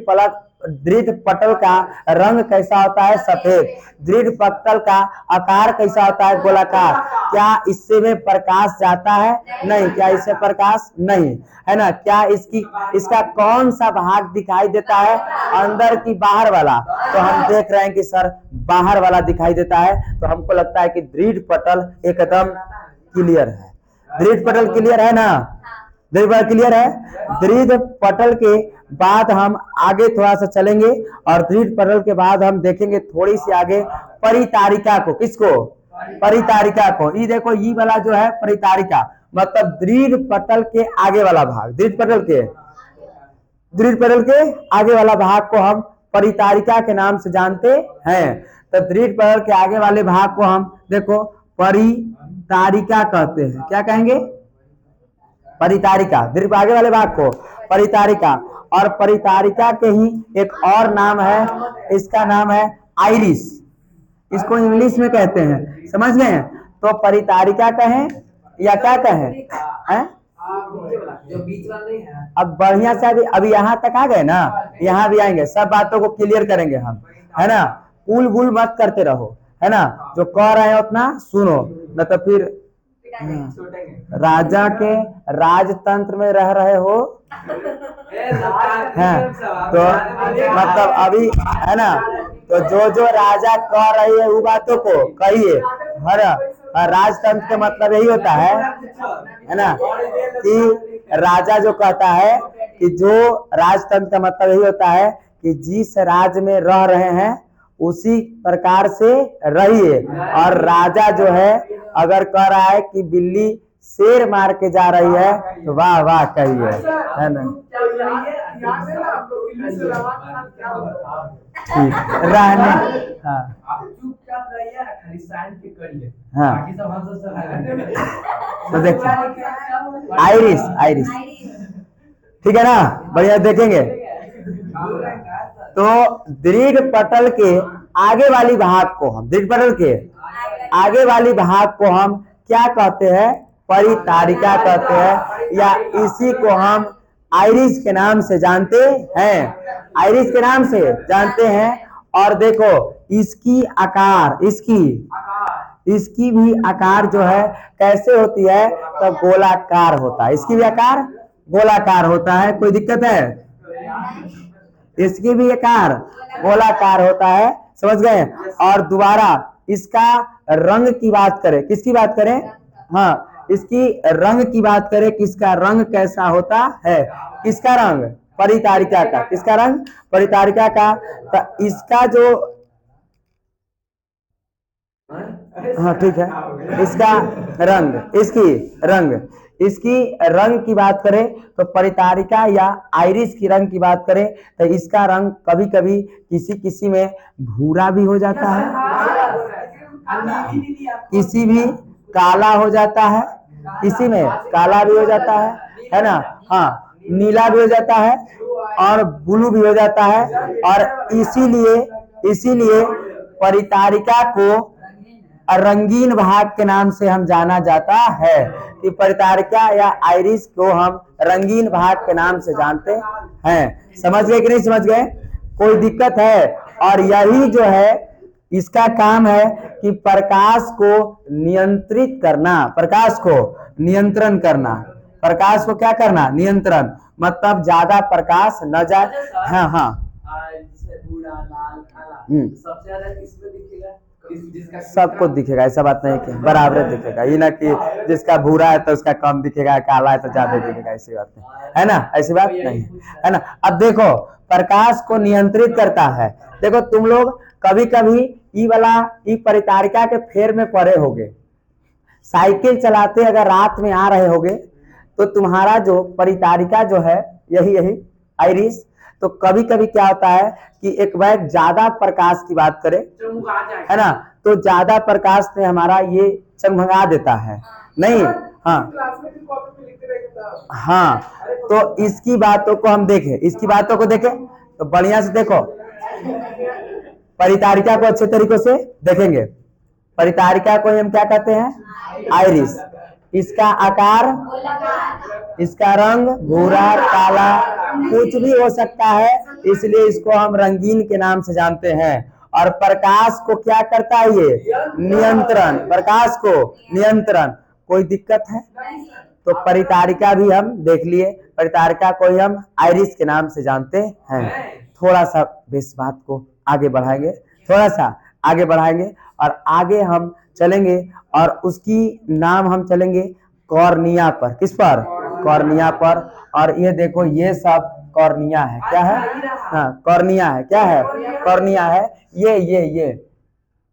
S1: पटल का रंग कैसा होता है? सफेद। दृढ़ पटल का आकार कैसा होता है? गोलाकार। क्या इससे में प्रकाश जाता है? नहीं। क्या इससे प्रकाश नहीं, है ना। क्या इसका कौन सा भाग दिखाई देता है? अंदर की बाहर वाला? तो हम देख रहे हैं कि सर बाहर वाला दिखाई देता है। तो हमको लगता है कि दृढ़ पटल एकदम क्लियर है। दृढ़ पटल क्लियर है ना? दृढ़ पटल क्लियर है। दृढ़ पटल के बाद हम आगे थोड़ा सा चलेंगे और दृढ़ पटल के बाद हम देखेंगे थोड़ी सी आगे परितारिका को। किसको? परितारिका को। ये देखो, ये वाला जो है परितारिका, मतलब दृढ़ पटल के आगे वाला भाग। दृढ़ पटल के आगे वाला भाग को हम परितारिका के नाम से जानते हैं। तो दृढ़ पटल के आगे वाले भाग को हम देखो परितारिका कहते हैं। क्या कहेंगे? परितारिका। दृढ़ आगे वाले भाग को परितारिका। और परितारिका के ही एक और नाम है, इसका नाम है आइरिस। इसको इंग्लिश में कहते हैं, समझ गए। तो परितारिका कहें या क्या कहें?
S2: जो बीच वाला नहीं है।
S1: अब बढ़िया से अभी यहाँ तक आ गए ना, यहाँ भी आएंगे, सब बातों को क्लियर करेंगे हम, है ना। पुल बुल मत करते रहो, है ना। जो कह रहे हैं उतना सुनो, न तो फिर राजा के राजतंत्र में रह रहे हो, है तो मतलब अभी, है ना। तो जो राजा कह रही है वो बातों को कहिए, है ना। राजतंत्र का मतलब यही होता है ना, कि राजा जो कहता है कि जो राजतंत्र का मतलब यही होता है कि जिस राज्य में रह रहे हैं उसी प्रकार से रहिए। और राजा जो है अगर कह रहा है कि बिल्ली शेर मार के जा रही है तो वाह वाह कहिए, है ना। रहने, हाँ हाँ। तो देखिए आइरिस, ठीक है ना, बढ़िया देखेंगे। तो दृढ़ पटल के आगे वाली भाग को हम देख बदल के आगे वाली भाग को हम क्या कहते हैं? परितारिका कहते हैं, या इसी को हम आइरिस के नाम से जानते हैं। आइरिस के नाम से जानते हैं। और देखो इसकी आकार इसकी भी आकार जो है कैसे होती है? तो गोलाकार होता है। इसकी भी आकार गोलाकार होता है। कोई दिक्कत है? इसकी भी आकार गोलाकार होता है। समझ गए? और दोबारा इसका रंग की बात करें, किसकी बात करें? हाँ, इसकी रंग की बात करें, किसका रंग कैसा होता है? किसका रंग? परितारिका का। किसका रंग? परितारिका का। तो इसका जो हाँ ठीक है, इसका रंग इसकी रंग की बात करें तो परितारिका या आइरिस की रंग की बात करें तो इसका रंग कभी कभी किसी में भूरा भी हो जाता है, किसी भी काला हो जाता है, किसी में काला भी हो जाता है ना? हाँ, नीला भी हो जाता है और ब्लू भी हो जाता है। और इसीलिए परितारिका को रंगीन भाग के नाम से हम जाना जाता है कि परितारिका या आइरिस को हम रंगीन भाग के नाम से जानते हैं। समझ गए कि नहीं समझ गए? कोई दिक्कत है? और यही जो है इसका काम है कि प्रकाश को नियंत्रित करना, प्रकाश को नियंत्रण करना। प्रकाश को क्या करना? नियंत्रण, मतलब ज्यादा प्रकाश न जाए। हाँ हाँ,
S2: सबसे ज्यादा किसमें दिखेगा?
S1: सबको दिखेगा, ऐसा बात नहीं कि बराबर दिखेगा। ये ना कि जिसका भूरा है तो उसका कम दिखेगा, काला है तो ज्यादा दिखेगा, ऐसी बात नहीं है ना, ऐसी बात नहीं है ना। अब देखो प्रकाश को नियंत्रित करता है। देखो तुम लोग कभी कभी ई परितारिका के फेर में पड़े होगे, साइकिल चलाते अगर रात में आ रहे होगे तो तुम्हारा जो परितारिका जो है यही आइरिस, तो कभी कभी क्या होता है कि एक बार ज्यादा प्रकाश की बात करें है ना, तो ज्यादा प्रकाश से हमारा ये चमका देता है नहीं। हाँ हाँ, तो इसकी बातों को हम देखें, तो बढ़िया से देखो, परितारिका को अच्छे तरीकों से देखेंगे। परितारिका को हम क्या कहते हैं? आइरिस। इसका आकार, इसका रंग भूरा, काला, कुछ भी हो सकता है, इसलिए इसको हम रंगीन के नाम से जानते हैं। और प्रकाश को क्या करता है? ये नियंत्रण, प्रकाश को नियंत्रण। कोई दिक्कत है? तो परितारिका भी हम देख लिए, परितारिका को ही हम आइरिस के नाम से जानते हैं। थोड़ा सा इस बात को आगे बढ़ाएंगे, थोड़ा सा आगे बढ़ाएंगे और आगे हम चलेंगे और उसकी नाम हम चलेंगे कॉर्निया पर। किस पर? कॉर्निया पर। और ये देखो ये सब कॉर्निया है। क्या है? हाँ कॉर्निया है। क्या है? कॉर्निया है। ये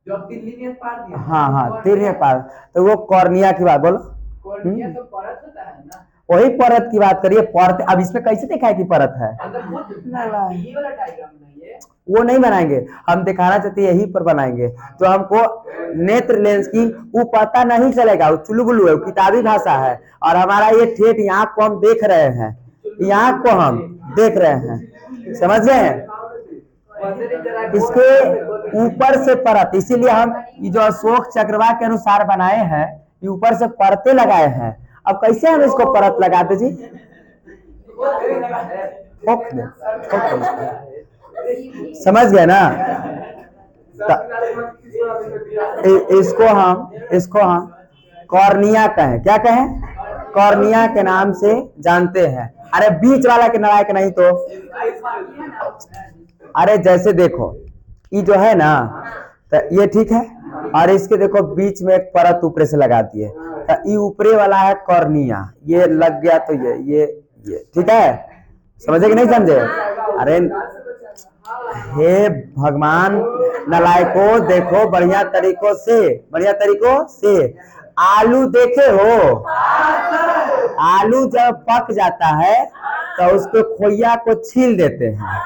S2: जो तिल्ली ने पार दिया।
S1: हाँ तिल्ली पार, तो वो कॉर्निया की बात बोलो।
S2: कॉर्निया तो परत होता है ना,
S1: वही परत की बात करिए। परत अब इसमें कैसे दिखा है कि परत है?
S2: ये वाला डायग्राम बनाइए।
S1: वो नहीं बनाएंगे, हम दिखाना चाहते हैं यही पर बनाएंगे। तो हमको नेत्र लेंस की वो पता नहीं चलेगा, वो चुलबुलू है, वो किताबी भाषा है। और हमारा ये ठेठ यहाँ को हम देख रहे हैं, यहाँ को हम देख रहे हैं, समझ गए? इसके ऊपर से परत, इसीलिए हम ये जो अशोक चक्रवाह के अनुसार बनाए हैं, ये ऊपर से परतें लगाए हैं। अब कैसे हम इसको परत लगाते जी? समझ गए ना? इसको हम कॉर्निया कहें। क्या कहें? कॉर्निया के नाम से जानते हैं। अरे बीच वाला के नालायक नहीं तो, अरे जैसे देखो ये जो है ना, तो ये ठीक है, और इसके देखो बीच में एक परत ऊपर से लगा दिए, तो ये ऊपरे वाला है कॉर्निया, ये लग गया तो ये ठीक है। समझे कि नहीं समझे? अरे हे भगवान नलायको, देखो बढ़िया तरीकों से आलू देखे हो? आलू जब पक जाता है तो उसको खोइया को छील देते हैं,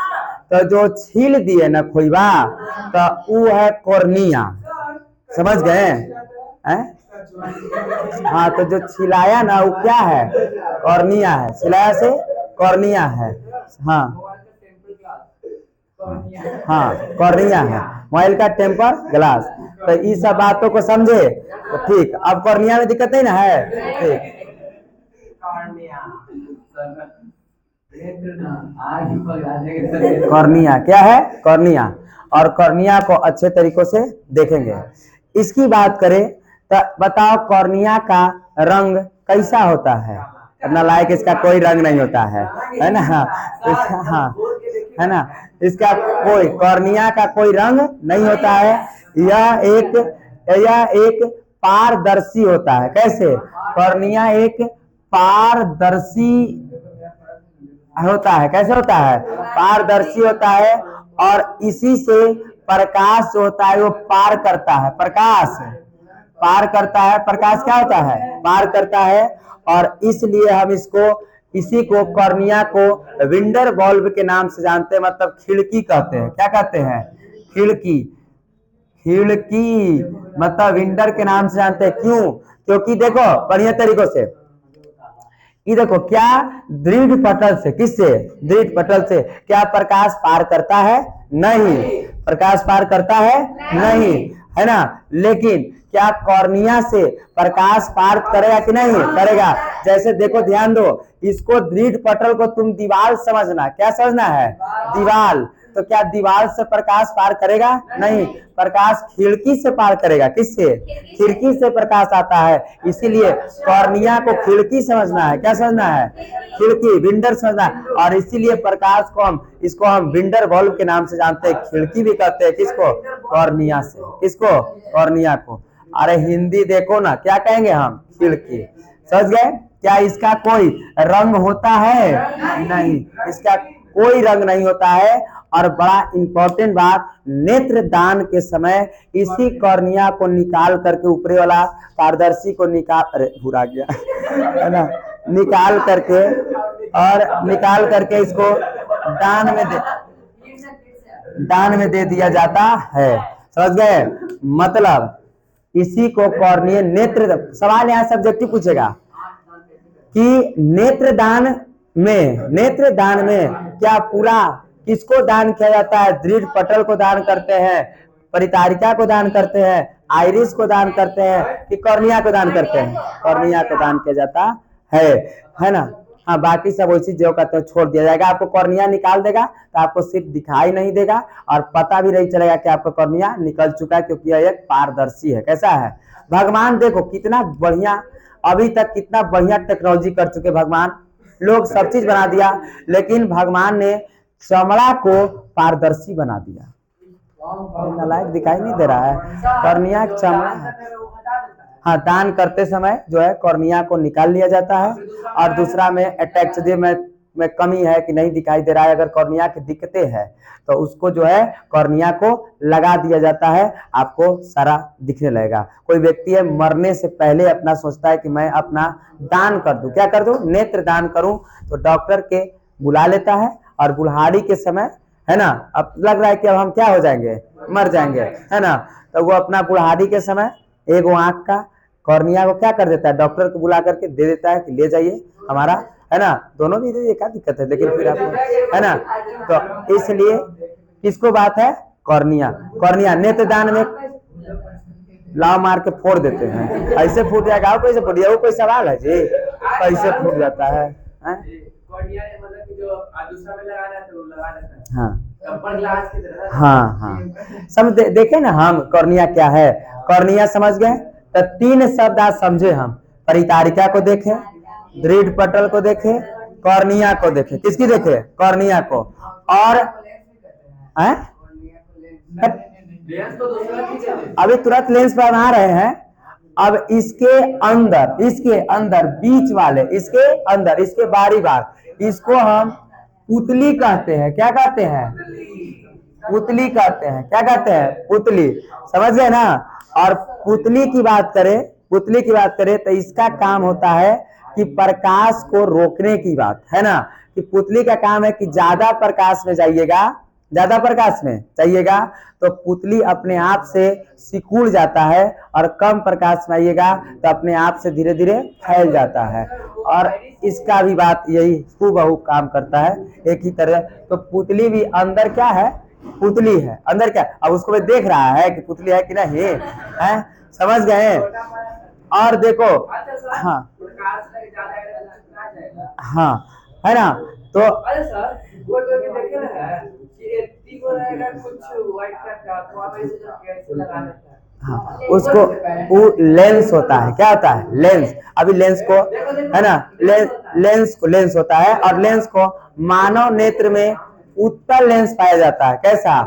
S1: तो जो छील दिए ना खोइया, तो वो है कॉर्निया। समझ गए? हाँ, तो जो छिलाया ना वो क्या है? कॉर्निया है। छिलाया से कॉर्निया है। हाँ हाँ कॉर्निया है, मोबाइल का टेम्पर ग्लास। तो ये सब बातों को समझे तो ठीक। अब कॉर्निया में दिक्कत नहीं ना है, ठीक। कॉर्निया क्या है, कॉर्निया, और कॉर्निया को अच्छे तरीकों से देखेंगे। इसकी बात करें तो बताओ कॉर्निया का रंग कैसा होता है? नालायक, इसका कोई रंग नहीं होता है ना? हाँ है ना, इसका कोई, कॉर्निया का कोई रंग नहीं होता है। यह एक पारदर्शी होता है। कैसे? कॉर्निया एक पारदर्शी होता है। कैसे होता है? पारदर्शी होता है, और इसी से प्रकाश जो होता है वो पार करता है। प्रकाश पार करता है, प्रकाश क्या होता है? पार करता है। और इसलिए हम इसी को कॉर्निया को विंडर वॉल्व के नाम से जानते हैं, मतलब खिड़की कहते हैं। क्या कहते हैं? खिड़की। खिड़की मतलब विंडर के नाम से जानते हैं। क्यों? क्योंकि देखो बढ़िया तरीकों से, ये देखो क्या दृढ़ पटल से, किससे? दृढ़ पटल से क्या प्रकाश पार करता है? नहीं। प्रकाश पार करता है? नहीं, है ना? लेकिन क्या कॉर्निया से प्रकाश पार करेगा कि नहीं? करेगा। जैसे देखो ध्यान दो, इसको दृढ़ पटल को तुम दीवार समझना। क्या समझना है? दीवार। तो क्या दीवार से प्रकाश पार करेगा? नहीं। प्रकाश खिड़की से पार करेगा। किससे? खिड़की से प्रकाश आता है। इसीलिए कॉर्निया को खिड़की समझना है। क्या समझना है? खिड़की, विंडर समझना है। और इसीलिए प्रकाश को इसको हम विंडर वॉल्व के नाम से जानते हैं। खिड़की भी कहते हैं। किसको? कॉर्निया से। किसको? कॉर्निया को। अरे हिंदी देखो ना, क्या कहेंगे हम? खिड़की। समझ गए? क्या इसका कोई रंग होता है? नहीं, इसका कोई रंग नहीं होता है। और बड़ा इंपॉर्टेंट बात, नेत्र दान के समय इसी कॉर्निया को निकाल करके, ऊपरी वाला पारदर्शी को निकाल, अरे भूरा गया है ना, निकाल करके इसको दान में दे दिया जाता है। समझ गए? मतलब इसी को कॉर्निया नेत्र, सवाल यहाँ सब्जेक्टिव पूछेगा कि नेत्रदान में क्या पूरा किसको दान किया जाता है? दृढ़ पटल को दान करते हैं, परितारिका को दान करते हैं, आइरिस को दान करते हैं, कि कॉर्निया को दान करते हैं? कॉर्निया को दान किया जाता है ना? हाँ, बाकी सब वैसी जो कहते हैं छोड़ दिया जाएगा। आपको कॉर्निया निकाल देगा तो आपको सिर्फ दिखाई नहीं देगा और पता भी नहीं चलेगा कि आपका कॉर्निया निकल चुका है, क्योंकि यह एक पारदर्शी है। कैसा है? भगवान देखो कितना बढ़िया, अभी तक कितना बढ़िया टेक्नोलॉजी कर चुके भगवान। लोग सब चीज बना दिया, लेकिन भगवान ने चमड़ा को पारदर्शी बना दिया। नालायक दिखाई नहीं दे रहा है, कॉर्निया चमड़ा है। हाँ, दान करते समय जो है कॉर्निया को निकाल लिया जाता है। और दूसरा में अटैच में कमी है कि नहीं दिखाई दे रहा है, अगर कॉर्निया की दिक्कतें है तो उसको जो है कॉर्निया को लगा दिया जाता है, आपको सारा दिखने लगेगा। कोई व्यक्ति है मरने से पहले अपना सोचता है कि मैं अपना दान कर दूं। क्या कर दूं? नेत्र दान करूं। तो डॉक्टर के बुला लेता है, और बुढ़ारी के समय, है ना, अब लग रहा है कि अब हम क्या हो जाएंगे? मर जाएंगे, है ना? तो वो अपना बुढ़ारी के समय एक आंख का कॉर्निया को क्या कर देता है? डॉक्टर को बुला करके दे देता है कि ले जाइए हमारा, है ना? दोनों भी दे, क्या दिक्कत है? लेकिन फिर आपको, है ना, तो इसलिए किसको बात है? कॉर्निया। कॉर्निया नेत्रदान में लाव मार के फोड़ देते हैं। ऐसे फूट जाएगा? कैसे फूट जाएगा? वो कोई सवाल है जी? कैसे फूट जाता है? हाँ, समझ देखे ना हम कॉर्निया क्या है? कॉर्निया समझ गए? तो तीन शब्द आज समझे हम। परितारिका को देखे, दृढ़ पटल को देखे, कॉर्निया को देखे। किसकी देखे? कॉर्निया को। और अभी तुरंत लेंस पर आ रहे हैं। अब इसके अंदर बीच वाले, इसके अंदर, इसके बारी बार, इसको हम पुतली कहते हैं। क्या कहते हैं? पुतली कहते हैं। क्या कहते हैं? पुतली। समझ गए ना? और पुतली की बात करें तो इसका काम होता है कि प्रकाश को रोकने की बात, है ना? कि पुतली का काम है कि ज्यादा प्रकाश में जाइएगा तो पुतली अपने आप से सिकुड़ जाता है, और कम प्रकाश में आइएगा तो अपने आप से धीरे धीरे फैल जाता है। और इसका भी बात यही हूबहू काम करता है, एक ही तरह। तो पुतली भी अंदर क्या है? पुतली है, अंदर क्या, अब उसको भी देख रहा है कि पुतली है कि नहीं है, समझ गए। और देखो,
S2: अच्छा सर,
S1: हाँ
S2: कार से लेके जाने का कितना आ जाएगा?
S1: हाँ, है ना, तो
S2: अरे सर, वो तो कि देखे ना है कि एक तीगो रहेगा कुछ व्हाइट का तो आप ऐसे जो कैसे लगा लेता है।
S1: हाँ, उसको वो लेंस होता है, क्या होता है, लेंस। अभी लेंस को, है ना, लेंस होता है, और लेंस को मानव नेत्र में उत्तल लेंस पाया जाता है। कैसा,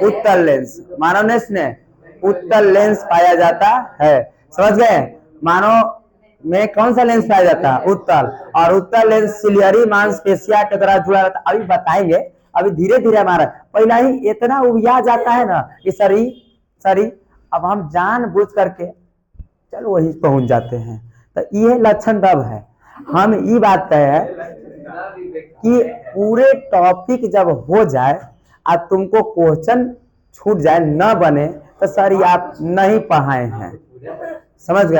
S1: उत्तल लेंस, मानव नेत्र में उत्तल लेंस पाया जाता है, समझ गए। मानव में कौन सा लेंस पाया जाता है, उत्तल, और उत्तल लेंस सिलियरी मांसपेशिया के तरह जुड़ा रहता है। अभी बताएंगे, अभी धीरे धीरे हमारा पहला ही इतना उबिया जाता है ना कि सरी अब हम जान बुझ करके चलो वहीं पहुंच जाते हैं। तो ये लक्षण तब है। हम ये बात कहे कि पूरे टॉपिक जब हो जाए और तुमको क्वेश्चन छूट जाए न बने तो सर ये आप नहीं पढ़ाए हैं, समझ गए,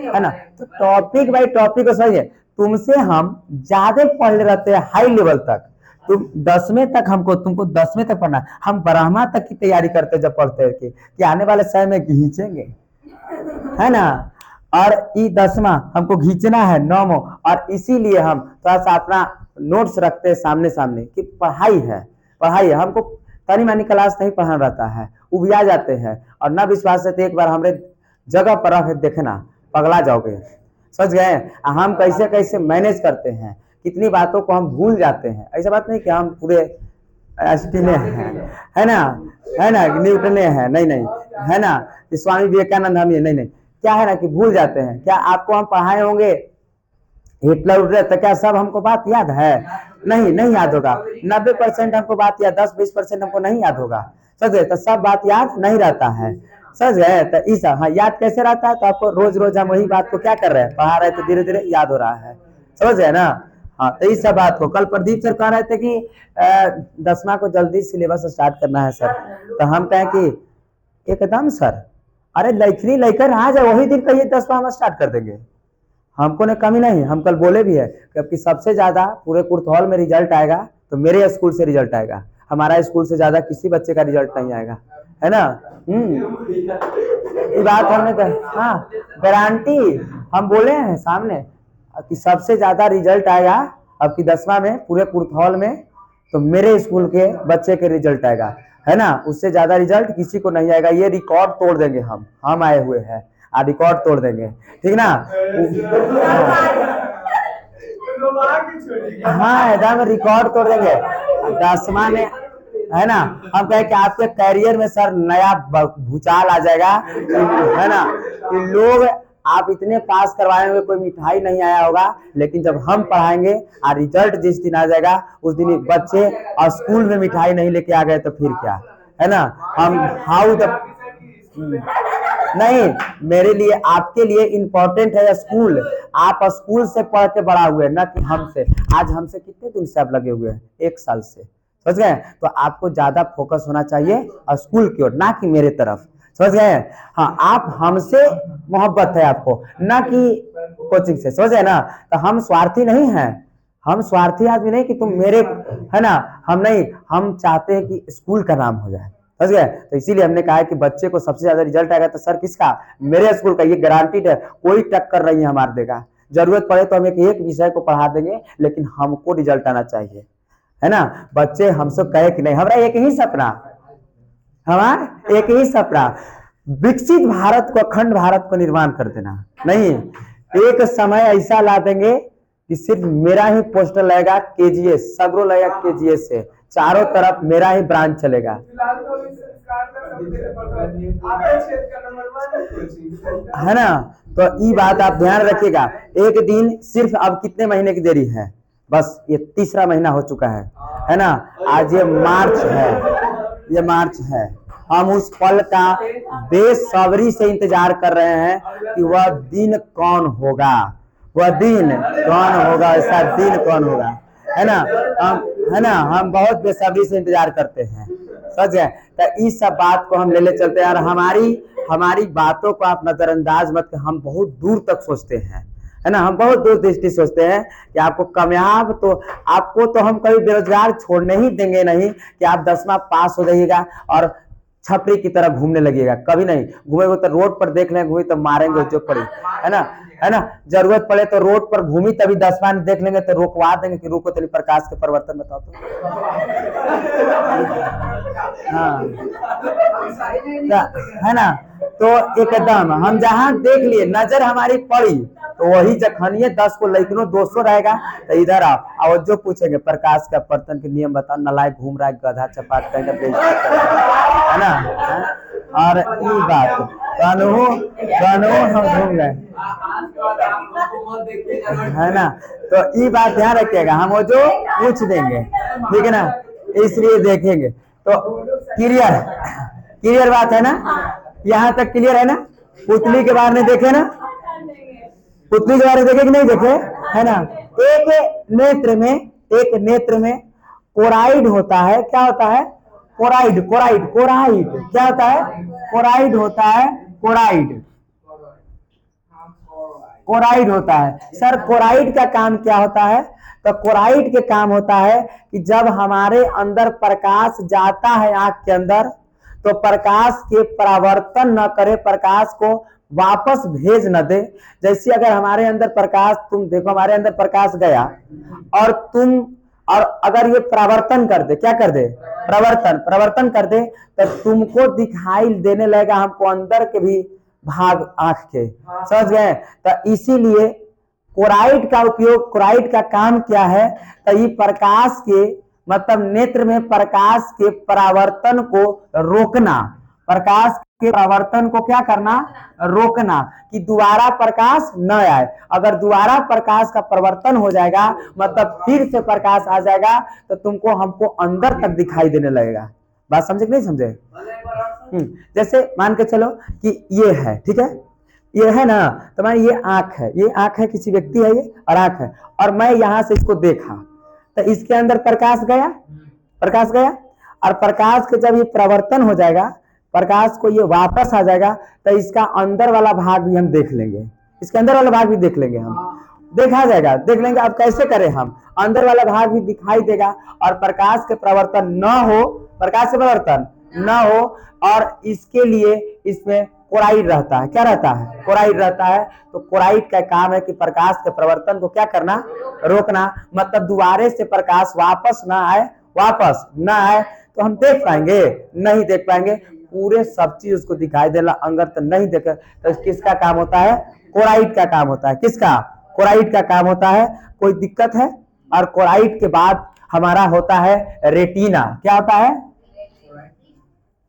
S1: है ना। तो टॉपिक बाई टॉपिक को समझिए, तुमसे हम ज्यादा पढ़ रहते हैं हाई लेवल तक। तुम 10वें तक तुमको 10वें तक पढ़ना, हम 12वां तक की तैयारी करते जब पढ़ते हैं कि आने वाले समय में खींचेंगे, है ना। और ये 10वां हमको खींचना है 9वां, और इसीलिए हम थोड़ा सा अपना नोट्स रखते हैं सामने सामने कि पढ़ाई है, हमको तनी मानी क्लास नहीं पढ़ाना रहता है, उबिया जाते हैं। और न विश्वास है तो एक बार हमारे जगह पर रख देखना, पगला जाओगे, समझ गए। हम कैसे कैसे मैनेज करते हैं, कितनी बातों को हम भूल जाते हैं। ऐसा बात नहीं कि हम पूरे आइंस्टीन हैं, है ना, न्यूटन है, नहीं, है ना, स्वामी विवेकानंद हम ये नहीं, क्या है ना कि भूल जाते हैं। क्या आपको हम पढ़ाए होंगे हिटलर उठलर तो क्या सब हमको बात याद है, नहीं याद होगा। 90% हमको बात याद, 10-20% हमको नहीं याद होगा, समझ गए। तो सब बात याद नहीं रहता है, समझ गए। तो इस हाँ, याद कैसे रहता है, तो आपको रोज रोज हम वही बात को क्या कर रहे हैं, पढ़ा रहे, तो धीरे धीरे याद हो रहा है, समझ गए ना। हाँ, तो इस सब बात को कल प्रदीप सर कह रहे थे कि 10वां को जल्दी सिलेबस स्टार्ट करना है सर। तो हम कहें कि एकदम सर, अरे लखनी लेकर आ जाए, वही दिन कहिए 10वां हम स्टार्ट कर देंगे, हमको ने कमी नहीं। हम कल बोले भी है कि सबसे ज्यादा पूरे कुर्थौल में रिजल्ट आएगा तो मेरे स्कूल से रिजल्ट आएगा, हमारा स्कूल से ज्यादा किसी बच्चे का रिजल्ट नहीं आएगा, है ना। ये बात हमने हाँ गारंटी हम बोले हैं सामने कि सबसे ज्यादा रिजल्ट आएगा अब की 10वां में पूरे कुर्थौल में, तो मेरे स्कूल के बच्चे के रिजल्ट आएगा, है ना। उससे ज्यादा रिजल्ट किसी को नहीं आएगा, ये रिकॉर्ड तोड़ देंगे हम आए हुए हैं, रिकॉर्ड तोड़ देंगे, ठीक ना। हाँ, एकदम रिकॉर्ड तोड़ देंगे 10वां में, है ना। हम कहे कि आपके कैरियर में सर नया भूचाल आ जाएगा, है ना, कि लोग आप इतने पास करवाएंगे, कोई मिठाई नहीं आया होगा, लेकिन जब हम पढ़ाएंगे और रिजल्ट जिस दिन आ जाएगा उस दिन बच्चे और स्कूल में मिठाई नहीं लेके आ गए तो फिर क्या, है ना। हम हाउ द नहीं, मेरे लिए आपके लिए इंपॉर्टेंट है स्कूल। आप स्कूल से पढ़ के बड़ा हुए, ना कि हमसे। आज हमसे कितने दिन से आप लगे हुए हैं, 1 साल से, समझ गए। तो आपको ज्यादा फोकस होना चाहिए स्कूल की ओर, ना कि मेरे तरफ, समझ गए। हाँ, आप हमसे मोहब्बत है आपको, ना कि कोचिंग से, समझ गए ना। तो हम स्वार्थी नहीं हैं, हम स्वार्थी आदमी नहीं कि तुम मेरे, है ना, हम नहीं, हम चाहते हैं कि स्कूल का नाम हो जाए, समझ गए। तो इसीलिए हमने कहा है कि बच्चे को सबसे ज्यादा रिजल्ट आएगा तो सर किसका, मेरे स्कूल का, ये गारंटीड है, कोई टक्कर नहीं है हमार देगा। जरूरत पड़े तो हम एक विषय को पढ़ा देंगे, लेकिन हमको रिजल्ट आना चाहिए, है ना। बच्चे हमसे कहे कि नहीं, हमारा एक ही सपना, हमारा एक ही सपना, विकसित भारत को, अखंड भारत को निर्माण कर देना। नहीं, एक समय ऐसा ला देंगे कि सिर्फ मेरा ही पोस्टर लगेगा, केजीएस सगरो लगेगा, केजीएस से चारों तरफ मेरा ही ब्रांच चलेगा, है ना। तो ये बात आप ध्यान रखिएगा। एक दिन सिर्फ अब कितने महीने की देरी है, बस ये 3रा महीना हो चुका है ना। आज ये मार्च है, हम उस पल का बेसब्री से इंतजार कर रहे हैं कि वह दिन कौन होगा, ऐसा दिन कौन होगा, है ना, हम बहुत बेसब्री से इंतजार करते हैं, समझ गए। तो इस सब बात को हम ले चलते हैं, और हमारी बातों को आप नजरअंदाज मत, हम बहुत दूर तक सोचते हैं, है ना। हम बहुत दूरदृष्टि सोचते हैं कि आपको कामयाब, तो आपको तो हम कभी बेरोजगार छोड़ने ही देंगे नहीं कि आप 10वां पास हो जाइएगा और छपरी की तरह घूमने लगेगा, कभी नहीं। घूमेंगे तो रोड पर देख लेंगे, घूमी तो मारेंगे जो पड़ी, है ना, है ना। जरूरत पड़े तो रोड पर घूमी तभी 10वां देख लेंगे तो रोकवा देंगे कि रुको तेरी प्रकाश के परिवर्तन बताओ तो। हाँ, है ना। तो एकदम हम जहां देख लिए, नजर हमारी पड़ी तो वही जखनिए 10 को लइकनो 200 रहेगा तो इधर आओ, और जो पूछेंगे प्रकाश का परिवर्तन के नियम बताओ, नलायक घूम रहा है, गधा चपाट कहेंगे, बेइज्जती कर रहा है ना, है? और ये बात कानून हम घूम गए, है ना। तो ये बात ध्यान रखिएगा, हम वो जो पूछ देंगे, ठीक है ना, इसलिए देखेंगे तो क्लियर बात है ना। यहाँ तक क्लियर है ना। पुतली के बारे में देखे ना, पुतली के बारे में देखे कि नहीं देखे, है ना। एक नेत्र में कोराइड होता है। क्या होता है? कोराइड क्या होता है? कोराइड होता है, कोराइड होता है। सर कोराइड का काम क्या होता है? तो कोराइड के काम होता है कि जब हमारे अंदर प्रकाश जाता है आंख के अंदर, तो प्रकाश के परावर्तन न करे, प्रकाश को वापस भेज न दे। जैसे अगर हमारे अंदर प्रकाश, तुम देखो हमारे अंदर प्रकाश गया और अगर ये परावर्तन कर दे, क्या कर दे? प्रवर्तन कर दे, तो तुमको दिखाई देने लगेगा हमको अंदर के भी भाग आंख के, समझ गए। तो इसीलिए कोराइड का उपयोग, कोराइड का काम क्या है? तो ये प्रकाश के मतलब नेत्र में प्रकाश के परावर्तन को रोकना, प्रकाश के परावर्तन को क्या करना? रोकना, कि दोबारा प्रकाश न आए। अगर दोबारा प्रकाश का परिवर्तन हो जाएगा, मतलब फिर से प्रकाश आ जाएगा, तो तुमको हमको अंदर तक दिखाई देने लगेगा। बात समझे कि नहीं समझे? जैसे मान के चलो कि ये है, ठीक है, ये है ना, तुम्हारी ये आंख है, ये आंख है, किसी व्यक्ति है ये, और आंख है, और मैं यहां से इसको देखा, तो इसके अंदर प्रकाश गया, और प्रकाश के जब ये परिवर्तन हो जाएगा, प्रकाश को ये वापस आ जाएगा, तो इसका अंदर वाला भाग भी हम देख लेंगे, इसके अंदर वाला भाग भी देख लेंगे, हम देखा जाएगा, देख लेंगे। अब कैसे करें हम? अंदर वाला भाग भी दिखाई देगा, और प्रकाश के परिवर्तन न हो, प्रकाश से परिवर्तन न हो, और इसके लिए इसमें कोराइड रहता है। क्या रहता है? कोराइड रहता है। तो कोराइड का काम है कि प्रकाश के परिवर्तन को क्या करना? रोकना, मतलब दोबारे से प्रकाश वापस ना आए, तो हम देख पाएंगे? नहीं देख पाएंगे, पूरे सब चीज उसको दिखाई देला, अंदर तो नहीं देखे। तो किसका काम होता है? कोराइड का काम होता है। किसका? कोराइड का काम होता है। कोई दिक्कत है? और कोराइड के बाद हमारा होता है रेटिना। क्या होता है?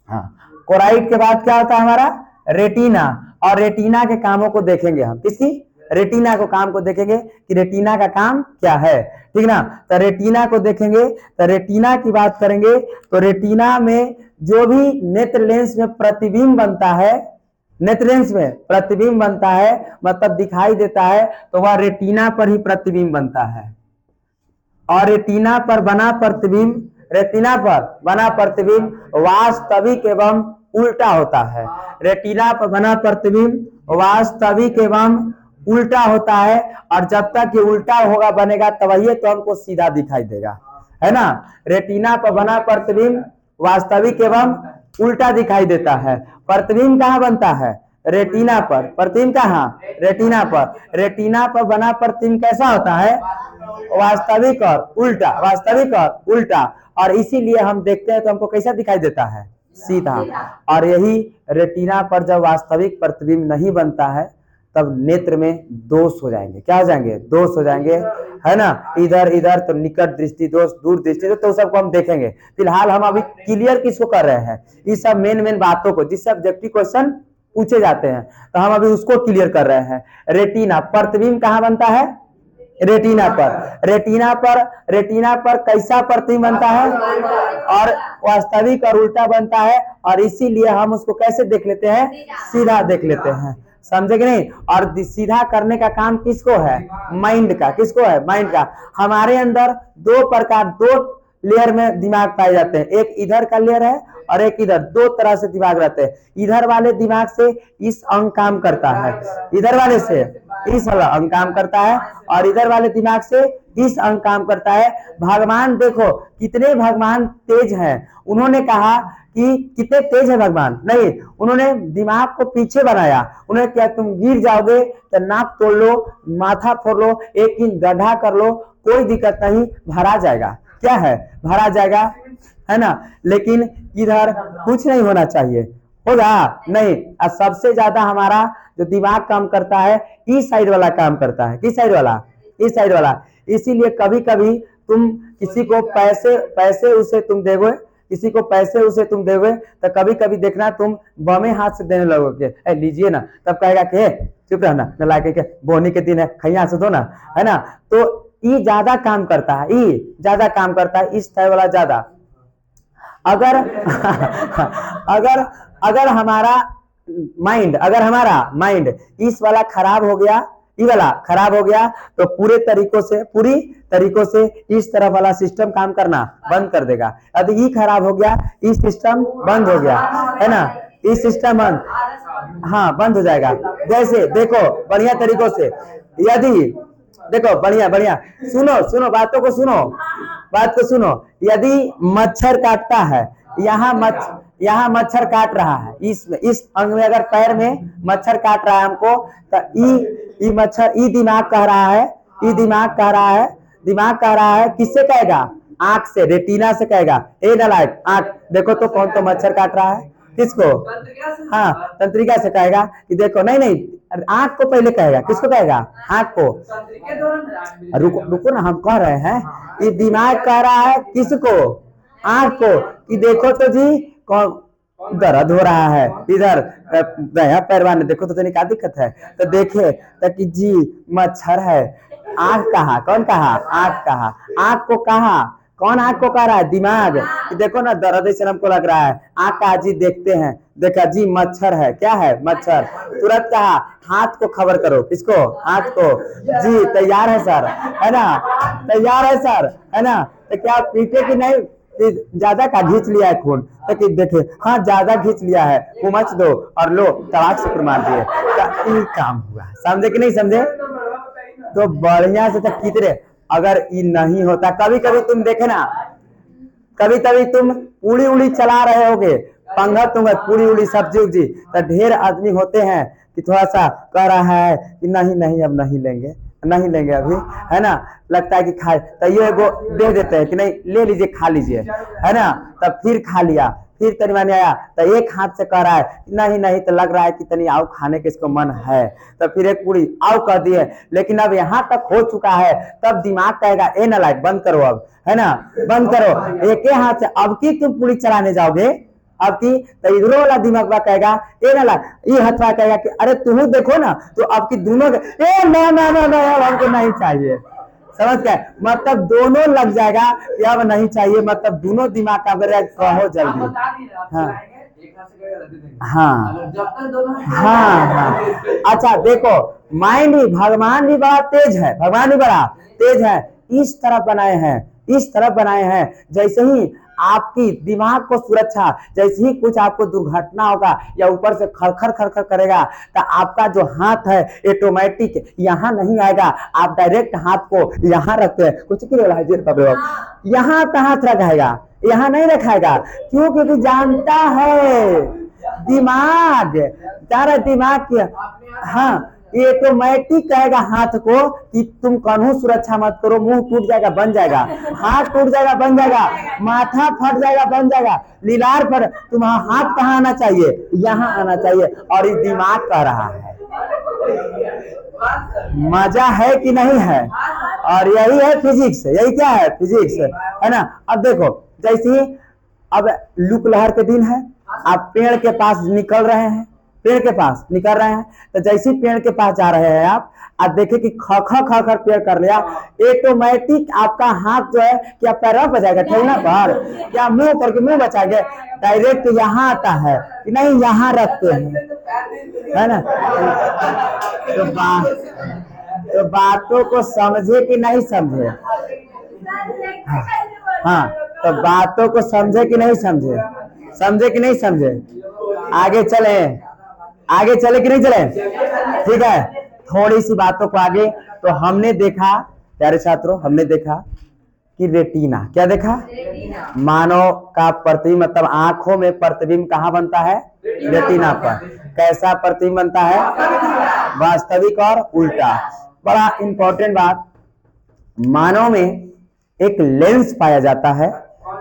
S1: हाँ, कोराइड के बाद क्या होता है हमारा? रेटिना। और रेटिना के कामों को देखेंगे हम। किसकी? रेटिना को काम को देखेंगे कि रेटिना का काम क्या है, ठीक ना। तो रेटिना को देखेंगे, तो रेटिना की बात करेंगे, तो रेटिना में जो भी नेत्र लेंस में प्रतिबिंब बनता है, नेत्र लेंस में प्रतिबिंब बनता है, मतलब दिखाई देता है, तो वह रेटिना पर ही प्रतिबिंब बनता है। और रेटिना पर बना प्रतिबिंब वास्तविक एवं उल्टा होता है। रेटिना पर बना प्रतिबिंब वास्तविक एवं उल्टा होता है, और जब तक ये उल्टा होगा बनेगा तब ये तो हमको सीधा दिखाई देगा, है ना। रेटिना पर बना प्रतिबिंब वास्तविक एवं उल्टा दिखाई देता है। प्रतिबिंब कहाँ बनता है? रेटिना पर। प्रतिबिंब कहाँ? रेटिना पर। रेटिना पर बना प्रतिबिंब कैसा होता है? वास्तविक और उल्टा। और इसीलिए हम देखते हैं तो हमको कैसा दिखाई देता है? सीधा। और यही रेटिना पर जब वास्तविक प्रतिबिंब नहीं बनता है, तब नेत्र में दोष हो जाएंगे। क्या हो जाएंगे? दोष हो जाएंगे, है ना। इधर तो निकट दृष्टि दोष, दूर दृष्टि तो सबको हम देखेंगे। फिलहाल हम अभी क्लियर किसको कर रहे हैं? इस सब मेन बातों को, जिससे ऑब्जेक्टिव क्वेश्चन पूछे जाते हैं, तो हम अभी उसको क्लियर कर रहे हैं। रेटिना, प्रतिबिंब कहाँ बनता है? रेटिना पर कैसा प्रतिबिंब बनता है? और वास्तविक और उल्टा बनता है, और इसीलिए हम उसको कैसे देख लेते हैं? सीधा देख लेते हैं। समझे कि नहीं? और सीधा करने का काम किसको है? माइंड का। किसको है? माइंड का। हमारे अंदर दो लेयर में दिमाग पाए जाते हैं, एक इधर का लेयर है और एक इधर, दो तरह से दिमाग रहते हैं। इधर वाले दिमाग से इस अंग काम करता है, इधर वाले से इस वाला अंग काम करता है, और इधर वाले दिमाग से इस अंग काम करता है। भगवान देखो कितने भगवान तेज हैं। उन्होंने कहा कि कितने तेज है भगवान, नहीं, उन्होंने दिमाग को पीछे बनाया। उन्होंने क्या, तुम गिर जाओगे तो नाक तोड़ लो, माथा फोड़ लो, एक इंच गड्ढा कर लो, कोई दिक्कत नहीं, भरा जाएगा। क्या है, भरा जाएगा, है ना। लेकिन इधर कुछ नहीं होना चाहिए, होगा नहीं। और सबसे ज्यादा हमारा जो दिमाग काम करता है इस साइड वाला काम करता है। किस साइड वाला, इस साइड वाला। इसीलिए कभी कभी तुम किसी को पैसे उसे तुम दोगे, किसी को पैसे उसे तुम दोगे तो कभी कभी देखना तुम बमे हाथ से देने लगोगे, लीजिए ना, तब कहेगा कि चुप रहना, न लाके के बोनी के दिन है, खैया से दो ना, है ना। तो ई ज्यादा काम करता है, ई ज्यादा काम करता है, इस टाइप वाला ज्यादा। अगर अगर अगर हमारा माइंड इस वाला खराब हो गया, ये वाला खराब हो गया, तो पूरी तरीकों से इस तरफ वाला सिस्टम काम करना बंद कर देगा। यदि ये खराब हो गया, इस सिस्टम बंद हो गया, है ना, इस सिस्टम बंद, हाँ बंद हो जाएगा। जैसे देखो बढ़िया तरीकों से, यदि देखो बढ़िया सुनो बातों को सुनो, बात को सुनो। यदि मच्छर काटता है, यहाँ मच्छर काट रहा है, इस अंग में अगर पैर में मच्छर काट रहा है हमको, तो ई मच्छर, ई दिमाग कह रहा है, किससे कहेगा, आंख से, रेटिना से कहेगा, ए नालायक आंख देखो तो कौन तो मच्छर काट रहा है, किसको, हाँ तंत्रिका से कहेगा कि देखो, नहीं आंख को पहले कहेगा, किसको कहेगा, आंख को। रुको ना, हम कह रहे हैं, ये दिमाग कह रहा है किसको, आंख को, कि देखो तो जी कौन दर्द हो रहा है, इधर दया पैरवान देखो तो क्या दिक्कत है, तो देखे तो कि जी मच्छर है। आंख कहा, कौन कहा, आंख कहा, आंख को कहा, कौन आंख को कह रहा है, दिमाग, कि देखो ना दर्द से हमको लग रहा है, आंख का जी देखते हैं, देखा जी मच्छर है, क्या है मच्छर, तुरंत कहा हाथ को खबर करो, किसको, हाथ को, जी तैयार है सर, है ना, तैयार है सर, है ना, तो क्या पीटे कि नहीं, ज्यादा का खींच लिया है खून, तो कि देखे हाँ ज्यादा खींच लिया है, उमच दो और लो तलाक से मार दिए, तो काम हुआ, समझे कि नहीं समझे। तो बढ़िया से तक कितने, अगर ये नहीं होता, कभी कभी तुम देखे ना, कभी कभी तुम पूरी उड़ी चला रहे होगे, पंगत तुंगत पूरी उड़ी सब्जी उब्जी, तो ढेर आदमी होते हैं कि थोड़ा सा कह रहा है कि नहीं अब नहीं लेंगे अभी, है ना, लगता है कि खाए, तो ये दे देते हैं कि नहीं ले लीजिए, खा लीजिए, है ना, तब फिर खा लिया, फिर तनी माने आया तो एक हाथ से कह रहा है नहीं, तो लग रहा है कि तनी आओ खाने के इसको मन है, तो फिर एक पूरी आओ कह दिए, लेकिन अब यहाँ तक हो चुका है, तब दिमाग कहेगा ए नालायक बंद करो अब, है ना, बंद करो, एक हाथ से अब की तुम पूरी चलाने जाओगे, अब की तो इधरों वाला दिमाग कहेगा ए नालायक, ये हथवा कहेगा कि अरे तुम देखो ना, तो अब की दोनों ना हमको नहीं चाहिए, समझ गए, मतलब दोनों लग जाएगा कि अब नहीं चाहिए, मतलब दोनों दिमाग का कहो जल्दी, हाँ। अच्छा देखो, माइंड भी, भगवान भी बड़ा तेज है, इस तरफ बनाए हैं, जैसे ही आपकी दिमाग को सुरक्षा, जैसे ही कुछ आपको दुर्घटना होगा या ऊपर से खरखर करेगा, तो आपका जो हाथ है ऑटोमेटिक यहाँ नहीं आएगा, आप डायरेक्ट हाथ को यहाँ रखते हैं, कुछ यहाँ का हाथ रखाएगा, यहाँ नहीं रखाएगा, क्यों, क्योंकि जानता है दिमाग की, हाँ ये ऑटोमेटिक कहेगा हाथ को कि तुम कानून सुरक्षा मत करो, मुंह टूट जाएगा बन जाएगा, हाथ टूट जाएगा बन जाएगा, माथा फट जाएगा बन जाएगा, लीलार पर तुम्हारा हाथ कहाँ आना चाहिए, यहाँ आना चाहिए, और ये दिमाग कह रहा है, मजा है कि नहीं है, और यही है फिजिक्स, यही क्या है फिजिक्स, है ना। अब देखो जैसे ही अब लूकलहर के दिन है, आप पेड़ के पास निकल रहे हैं, तो जैसे ही पेड़ के पास जा रहे हैं आप देखे कि खर पेड़ कर लिया, ऑटोमेटिक आपका हाथ जो है क्या पैर पर जाएगा, ठेलना पर, क्या मुंह पर के मुंह बचाएंगे, डायरेक्ट यहाँ आता है कि नहीं, यहाँ रखते हैं, है ना। तो बातों को समझे कि नहीं समझे, हाँ, तो बातों को समझे कि नहीं समझे, आगे चले कि नहीं चले, ठीक है। थोड़ी सी बातों को आगे, तो हमने देखा प्यारे छात्रों, हमने देखा कि रेटिना, क्या देखा? मानव का प्रतिबिंब मतलब आंखों में प्रतिबिंब कहाँ बनता है? रेटिना पर। कैसा प्रतिबिंब बनता है? वास्तविक और उल्टा। बड़ा इंपॉर्टेंट बात, मानव में एक लेंस पाया जाता है,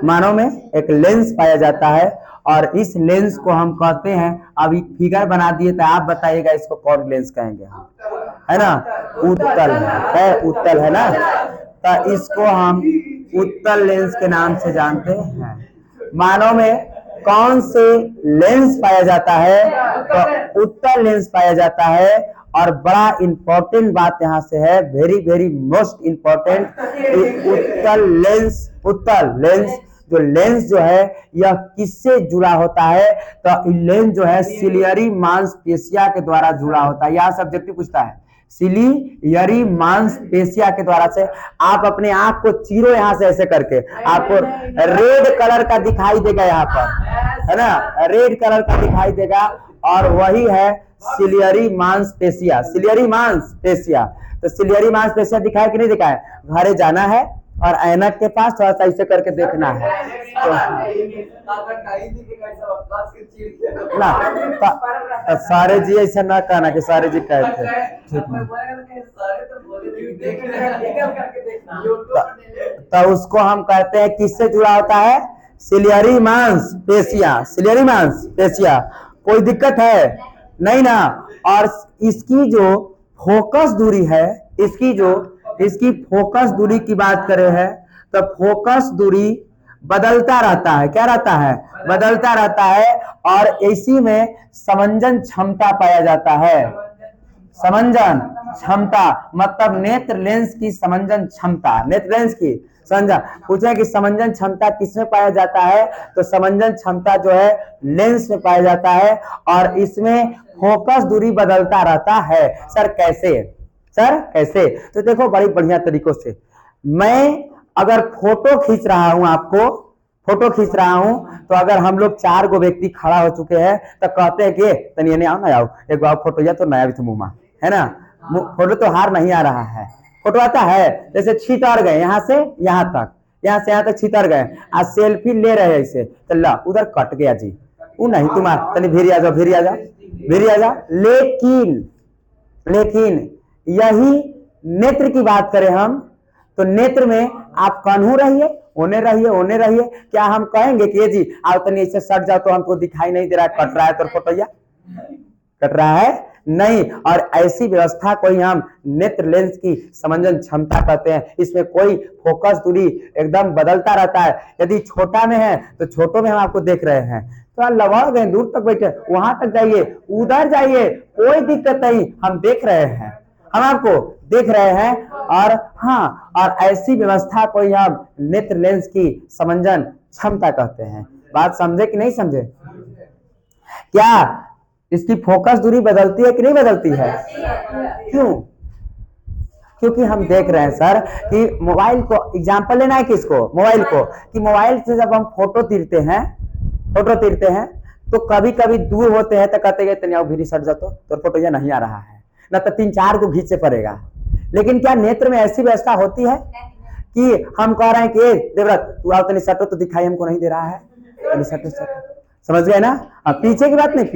S1: मानव में एक लेंस पाया जाता है, और इस लेंस को हम कहते हैं, अभी फिगर बना दिए तो आप बताइएगा इसको कौन लेंस कहेंगे हम, है ना? उत्तल है, उत्तल है ना, तो इसको हम उत्तल लेंस के नाम से जानते हैं। मानव में कौन से लेंस पाया जाता है? तो उत्तल लेंस पाया जाता है। और बड़ा इंपॉर्टेंट बात यहाँ से है, वेरी वेरी मोस्ट इंपॉर्टेंट, उत्तल लेंस जो लेंस जो है यह किससे जुड़ा होता है? तो लेंस जो है सिलियरी मांसपेशिया के द्वारा जुड़ा होता है। यह सब्जेक्टिव पूछता है, सिलियरी मांसपेशिया के द्वारा से। आप अपने आंख को चीरो यहाँ से ऐसे करके, आपको रेड कलर का दिखाई देगा यहाँ पर, है ना? रेड कलर का दिखाई देगा, और वही है सिलियरी मांसपेशिया, सिलियरी मांसपेशिया। तो सिलियरी मांसपेशिया दिखाया कि नहीं दिखाया? घरे जाना है और ऐनक के पास थोड़ा सा ऐसे करके देखना है, तो ना तो सारे जी ऐसा ना कहना कि सारे जी कहते थे, ठीक है? तो उसको हम कहते हैं किससे जुड़ा होता है? सिलियरी मांसपेशिया, सिलियरी मांसपेशिया। कोई दिक्कत है नहीं ना? और इसकी जो फोकस दूरी है, इसकी फोकस दूरी की बात करें है, तो फोकस दूरी बदलता रहता है। क्या रहता है? बदलता रहता है। और इसी में समंजन क्षमता पाया जाता है। समंजन क्षमता मतलब नेत्र लेंस की समंजन क्षमता, नेत्र लेंस की समंजन। पूछे कि समंजन क्षमता किसमें पाया जाता है? तो समंजन क्षमता जो है लेंस में पाया जाता है, और इसमें फोकस दूरी बदलता रहता है। सर कैसे? सर कैसे? तो देखो बड़ी बढ़िया तरीकों से, मैं अगर फोटो खींच रहा हूं, आपको फोटो खींच रहा हूं, तो अगर हम लोग 4 गो व्यक्ति खड़ा हो चुके हैं तो कहते हैं कि तनिए नहीं आओ ना, आओ एक बार फोटो या तो नया भी तो मुंह, है ना? फोटो तो हार नहीं आ रहा है, फोटो आता है। जैसे छितर गए यहाँ से यहाँ तक, यहाँ से यहाँ तक छितर गए, आज सेल्फी ले रहे हैं ऐसे, तो ला उधर कट गया जी, वो नहीं तुम्हारा, तनी भीरी आ जाओ, भीरी आ जाओ, भीरी आ जाओ। लेकिन यही नेत्र की बात करें हम, तो नेत्र में आप कन्हू रहिए, होने रहिए, क्या हम कहेंगे कि ये जी आओ तनी ऐसे सट जाओ तो हमको दिखाई नहीं दे रहा है, कट रहा है तो फोटोया कट रहा है नहीं। और ऐसी व्यवस्था को ही हम नेत्र लेंस की समंजन क्षमता कहते हैं। इसमें कोई फोकस दूरी एकदम बदलता रहता है। यदि छोटा में है तो छोटों में हम आपको देख रहे हैं, तो लवड़ गए, दूर तक बैठे, वहां तक जाइए, उधर जाइए, कोई दिक्कत नहीं, हम देख रहे हैं, हम आपको देख रहे हैं। और हाँ, और ऐसी व्यवस्था को ही हम नेत्र लेंस की समंजन क्षमता कहते हैं। बात समझे कि नहीं समझे? क्या इसकी फोकस दूरी बदलती है कि नहीं बदलती है? क्यों? क्योंकि हम देख रहे हैं सर कि मोबाइल को एग्जांपल लेना है, किसको? मोबाइल को। कि मोबाइल से जब हम फोटो तीरते हैं तो कभी कभी दूर होते हैं तो कहते हैं तनिया भीरी सट जातो तो फोटो या नहीं आ रहा है ना, तो 3-4 को खींचे पड़ेगा। लेकिन क्या नेत्र में ऐसी व्यवस्था होती है कि हम कह रहे हैं कि देवव्रत तू आओ तनी सटो तो दिखाई हमको नहीं दे रहा है, तनी सटो सटो, समझ गए ना? अब पीछे की बात नहीं,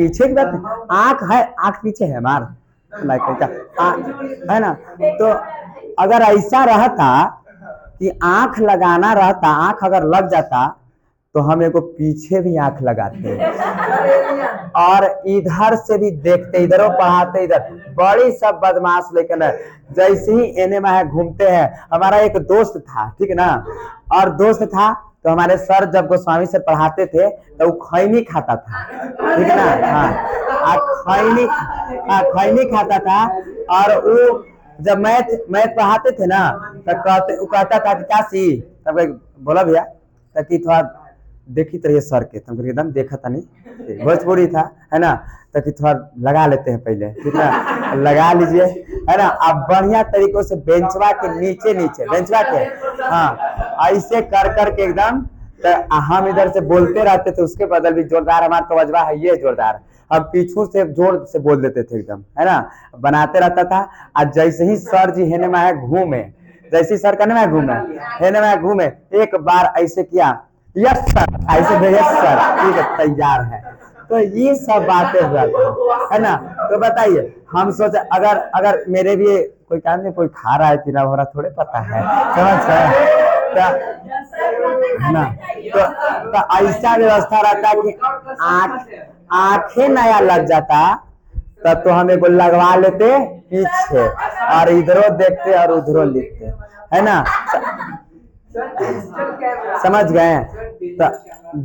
S1: आंख है, आंख पीछे है हमार, है ना? तो अगर ऐसा रहता कि आंख लगाना रहता, आंख अगर लग जाता तो हम एगो पीछे भी आंख लगाते और इधर से भी देखते, इधरों पढ़ाते, इधर बड़ी सब बदमाश। लेकिन जैसे ही एने में घूमते हैं, हमारा एक दोस्त था, ठीक है ना, और दोस्त था तो हमारे सर जब गोस्वामी सर पढ़ाते थे तो वो खैनी खाता था, ठीक है ना? हाँ, खैनी खाता था। और वो जब मैथ पढ़ाते थे ना तो कहता था कि क्या सी, तब बोला भैया कि थोड़ा देखी रहिए सर के, तुमको एकदम देखा था नहीं, भोजपुरी था, है ना? तो कि थोड़ा लगा लेते हैं पहले, ठीक है, लगा लीजिए, है ना? अब बढ़िया तरीकों से बेंचवा के नीचे बेंचवा के, हाँ, ऐसे कर के एकदम, तो हम इधर से बोलते रहते थे, उसके बदल भी जोरदार हमारा तवज्जो है, ये जोरदार हम पीछू से जोर से बोल देते थे एकदम, है ना, बनाते रहता था। आज जैसे ही सर जी हेने में घूमे, जैसे ही सर कहने में घूमे, हेने में घूमे, एक बार ऐसे किया, यस सर, ऐसे भेजे सर, ठीक है तैयार है। तो ये सब बातें हुआ था, है ना। तो बताइए, हम सोचे अगर मेरे भी कोई काम नहीं, कोई खा रहा है पीना हो रहा थोड़े पता है, समझ गए, है ना। तो ऐसा व्यवस्था रहता कि आंखें नया लग जाता तब तो हम एगो लगवा लेते पीछे और इधरों देखते और उधरों लिखते, है ना। समझ गए। तो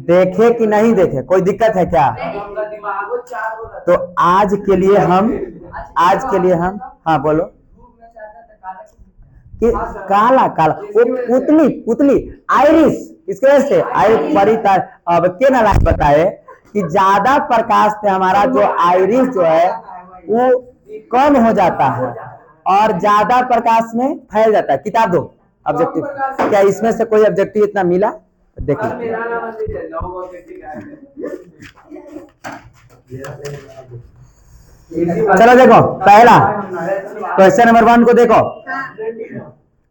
S1: देखे कि नहीं देखे, कोई दिक्कत है क्या? तो आज के लिए हम हाँ बोलो कि काला काला वो पुतली आयरिस, इसके वजह से अब के ना बताए कि ज्यादा प्रकाश से हमारा जो आयरिस जो है वो कम हो जाता है और ज्यादा प्रकाश में फैल जाता है। किताब दो ऑब्जेक्टिव, क्या इसमें से कोई ऑब्जेक्टिव इतना मिला? देखिए चलो देखो, पहला क्वेश्चन नंबर 1 को देखो।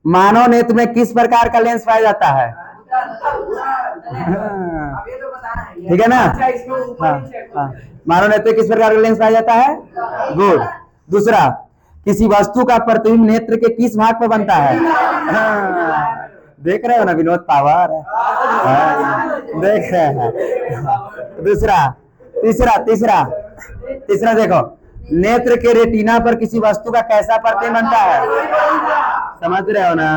S1: मानव नेत्र में किस प्रकार का लेंस पाया जाता है? ठीक है ना। हाँ, मानव नेत्र में किस प्रकार का लेंस पाया जाता है? गुड। दूसरा, किसी वस्तु का प्रतिबिंब नेत्र के किस भाग पर बनता है? देख रहे हो ना विनोद पावर, देख रहे हैं। दूसरा, तीसरा देखो, नेत्र के रेटिना पर किसी वस्तु का कैसा प्रतिबिंब बनता है? समझ रहे हो ना।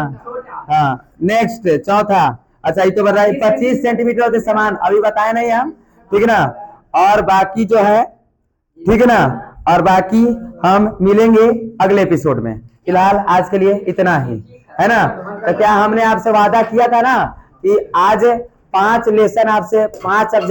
S1: हाँ, नेक्स्ट चौथा, अच्छा ये तो बताइए 25 सेंटीमीटर होते समान, अभी बताए नहीं हम, ठीक है ना। और बाकी जो है, ठीक है ना, और बाकी हम मिलेंगे अगले एपिसोड में। फिलहाल आज के लिए इतना ही, है ना। तो क्या हमने आपसे वादा किया था ना कि आज 5 लेसन आपसे 5